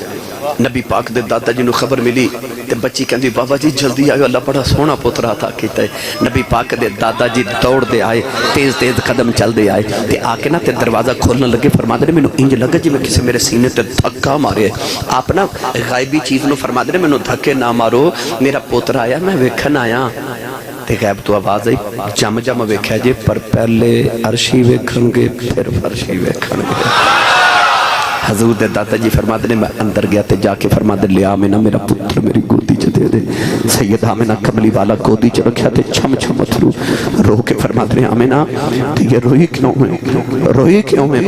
نبی پاک دے دادا جی نو خبر ملی تے بچی کہندی بابا جی جلدی آئے اللہ بڑا سونا پترا تھا کہتا ہے نبی پاک دے دادا جی دوڑ دے آئے تیز تیز قدم چل دے آئے تے آکے نا تے دروازہ کھولنا لگے فرما دے میں نو انج لگا جی میں کسی میرے سینے تے دھکا مارے آپ نا غائبی چیز نو فرما دے میں نو دھکے نہ مارو میرا پترا آیا میں ویکھن آیا تے غیب تو آواز آئی جم جم ویکھیا جے پر پہلے عرشی ویکھن گے پھر فرشی ویکھن گے حضور دے دادا جی فرما دے میں اندر گیا تے جا کے فرما دے لیا آمینہ میرا پتر میری گودی چ دے دے سید آمینہ کملی والا گودی چ رکھیا تے چھم چھم اترو رو کے فرما دے آمینہ تے یہ روئی کیوں میں روئی کیوں میں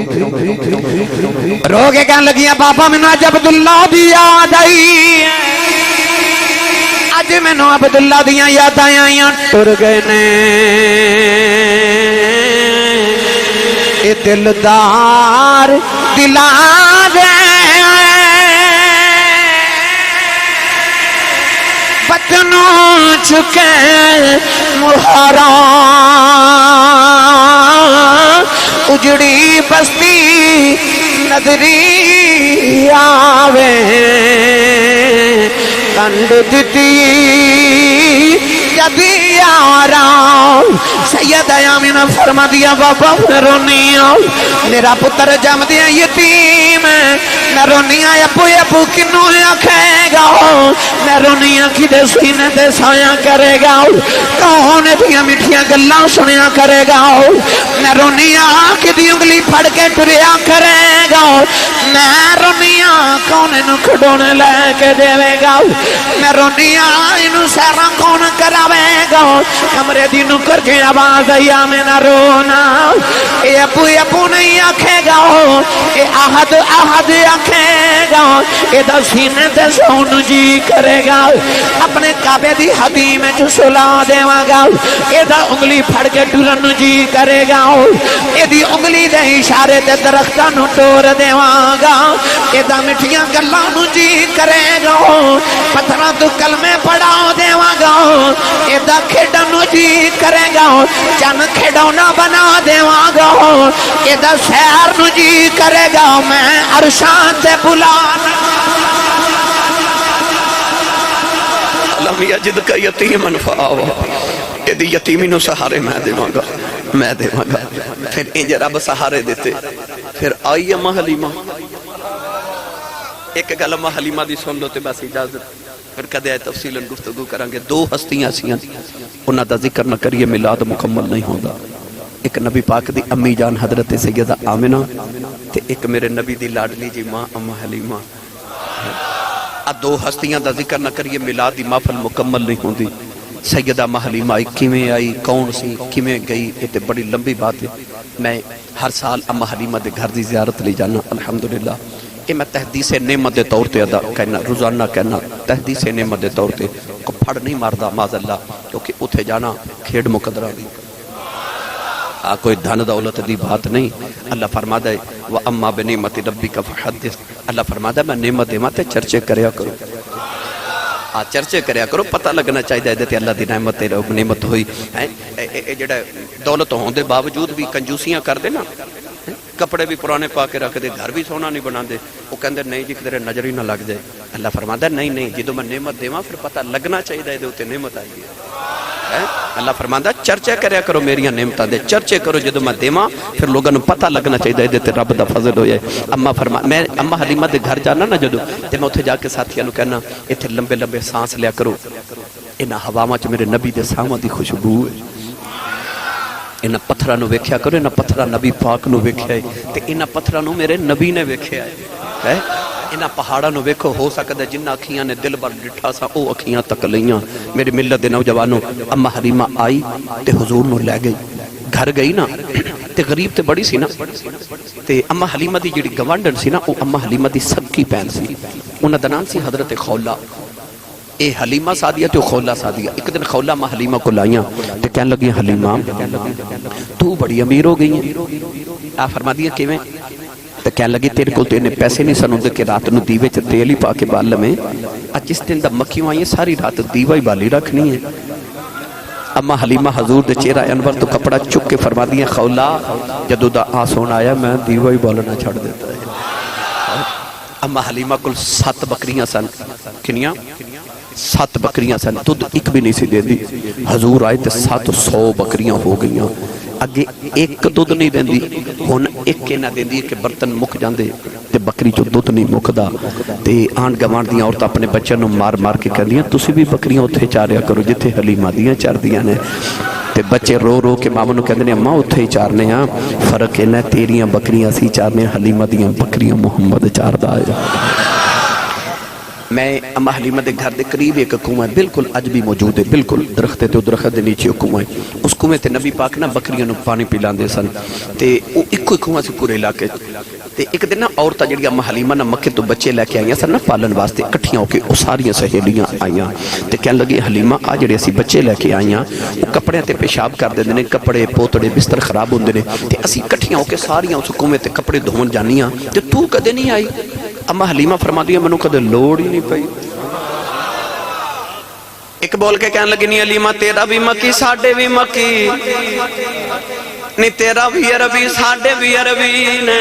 رو کے کہنے لگیاں بابا میں نے جب عبداللہ دی یاد آئی اج میں نے عبداللہ دیاں یاد آئیاں ٹر گئے نے اے دلدار دلار بطنوں چکے محرام اجڑی بستی نظری آوے کنڈ دیتی جدی آرام سیدہ آمینہ فرما دیا بابا میں رونی آؤں میرا پتر جم دیا یتیم میں رونی آیا ابو کنوں آکھے گا میں رونی آکھی دے سینے دے سایاں کرے گا کون دیا مٹھیاں گلاں سنیا کرے گا میں رونی آکھی دی انگلی پھڑ کے ٹریا کرے گا میں رونی کون انہوں کھڑونے لے کے دے گا میں رونی انہوں سیرہ کون کراوے گا کمرے دی نکر کے آواز آیا میں نہ رونا اے ابو نہیں آکھے گا اے احد آکھے گا اے دا سینے تے سون جی کرے گا اپنے کعبے دی حدی میں جو سلا دے گا اے دا انگلی پھڑ کے ٹرن جی کرے گا اے دی انگلی دے اشارے تے درختانو ٹور دے گا اے دا مٹھیاں گلانو جی کرے گا پتھرہ تو کلمے پڑھا دے گا اے دا کھڑنو جی کرے گا چن کھڑونا بنا دے گا اے دا سیر نو جی کرے گا میں عرشان تے بلانا لم یجد کا یتیمن فآوا اے دی یتیمی نو سہارے میں دے گا پھر انج رب سہارے دیتے پھر آئی امہ حلیمہ ایک گل امہ حلیمہ دی سن لو تے بس اجازت پھر کدے آئے تفصیلاً گفتگو کرانگے دو ہستیاں سیاں انہاں دا ذکر نہ کریے میلاد مکمل نہیں ہوتا ایک نبی پاک دی امی جان حضرت سیدہ آمنہ تے ایک میرے نبی دی لاڈلی جی ماں امہ حلیمہ دو ہستیاں دا ذکر نہ کریے میلاد دی محفل مکمل نہیں ہوندی سیدہ امہ حلیمہ آئی کیویں آئی کون سی کیویں گئی یہ بڑی لمبی بات ہے میں ہر سال امہ حلیمہ دے گھر دی زیارت لے جانا الحمدللہ یہ میں تحدیث نعمت دے طور تے ادا کہنا روزانہ کہنا تحدیث نعمت دے طور تے کو پھڑ نہیں ماردا معاذ اللہ کیونکہ اتھے جانا کھیڑ مقدرہ دی کوئی دھن دولت دی بات نہیں اللہ فرماتا ہے وَأَمَّا بِنِعْمَةِ رَبِّكَ فَحَدِّثْ اللہ فرماتا ہے میں نعمت دیماتے چرچے کریا کرو چرچے کریا کرو پتہ لگنا چاہیے دیتے اللہ دی نعمت ہوئی جڑا دولت ہوں دے باوجود بھی کنجوسیاں کر دے نا کپڑے بھی پرانے پا کے رکھ دے گھر بھی سونا نہیں بنا دے وہ کہندے نہیں جی کدھر نظر ہی نہ لگ جائے اللہ فرماتا ہے نہیں جدو میں نعمت دیواں پھر پتہ لگنا چاہیے دے تے نعمت آئی ہے اللہ فرماتا ہے چرچے کریا کرو میریاں نعمتاں دے چرچے کرو جدو میں دیواں پھر لوگوں پتہ لگنا چاہیے دے تے رب دا فضل ہو جائے میں اماں حلیمہ دے گھر جانا نا جدو تے میں اتھے جا کے ساتھیاں نو کہنا ایتھے لمبے لمبے سانس لیا کرو انہاں ہواواں چ میرے نبی دے ساماں دی خوشبو ہے انہاں پتھراں نو ویکھیا کرو انہاں پتھراں نبی پاک نو ویکھیا ہے تے انہاں پتھراں نو میرے نبی نے ویکھیا ہے انہاں پہاڑاں نو ویکھو ہو سکدا ہے جنہ اکھیاں نے دل بر ڈٹھا سا او اکھیاں تک لیاں میری ملت دے نوجوانوں اماں حلیمہ آئی تے حضور نو لے گئی گھر گئی نا تے غریب تے بڑی سی نا تے اماں حلیمہ دی جڑی گوانڈن سی نا او اماں حلیمہ دی سکی پہن سی انہاں دا نام سی حضرت خولا اے حلیمہ سادیہ تے خولہ سادیہ ایک دن خولہ ماں حلیمہ کو لائیاں تے کہنے لگی حلیمہ تو بڑی امیر ہو گئی ہیں آپ فرما دیا کہ میں تے کہنے لگی تیرے کو تیرے پیسے نہیں سنوں دے کہ رات نو دیوے چا تیل ہی پا کے بال میں جس دن دا مکھیوں آئیے ساری رات دیوہ ہی بالی رکھنی ہے اماں حلیمہ حضور دے چہرہ انور تو کپڑا چک کے فرما دیا خولہ جدو دا آسون آیا میں دیوہ ہی بالنا چھڑ دیتا ہے اماں حلیمہ کل 7 بکریاں سن کنیاں 7 بکریاں سن دودھ ایک بھی نہیں سی دے دی حضور آئے تے 700 بکریاں ہو گئیاں اگے ایک دودھ نہیں دیں دی ہون ایک کے نہ دیں دی کہ برتن مک جاندے تے بکری جو دودھ نہیں مکدا تے آن گوان دیاں عورتاں اپنے بچوں نو مار مار کے کر دیاں تسی بھی بکریاں اتھے چاریا کرو جتھے حلیمہ دیاں چار دیاں نے تے بچے رو رو کے ماما نو کہندے نے اماں اتھے ہی چارنے ہاں فرق ہے نہ تیریاں بکریاں سی چارنے حلیمہ دیاں بکریاں محمد چاردا ہے میں اماں حلیمہ دے گھر دے قریب ایک کنواں ہے بالکل اج بھی موجود ہے بالکل درخت تے درخت دے نیچے کنواں ہے اس کنویں تے نبی پاک نا بکریاں نو پانی پلاندے سن تے او ایک کنواں سی پورے علاقے تے ایک دن نا عورتاں جڑیاں اماں حلیمہ نا مکے تو بچے لے کے آئیاں سن نا پالن واسطے اکٹھیاں ہو کے او ساریاں سہیلیاں آئیاں تے کہن لگی حلیمہ آ جڑے اسی بچے لے کے آئیاں او کپڑے تے پیشاب کر دیندے نے کپڑے پوتڑے بستر خراب ہوندے نے تے اسی اکٹھیاں ہو کے ساریاں اس کنویں تے کپڑے دھون جانیاں تے تو کدے نہیں آئی اماں حلیمہ فرما دیا منو کدے لوڑ ہی نہیں پئی ایک بول کے کہنے لگی نہیں حلیمہ تیرا بھی مکی ساڑھے بھی مکی نہیں تیرا بھی عربی ساڑھے بھی عربی نے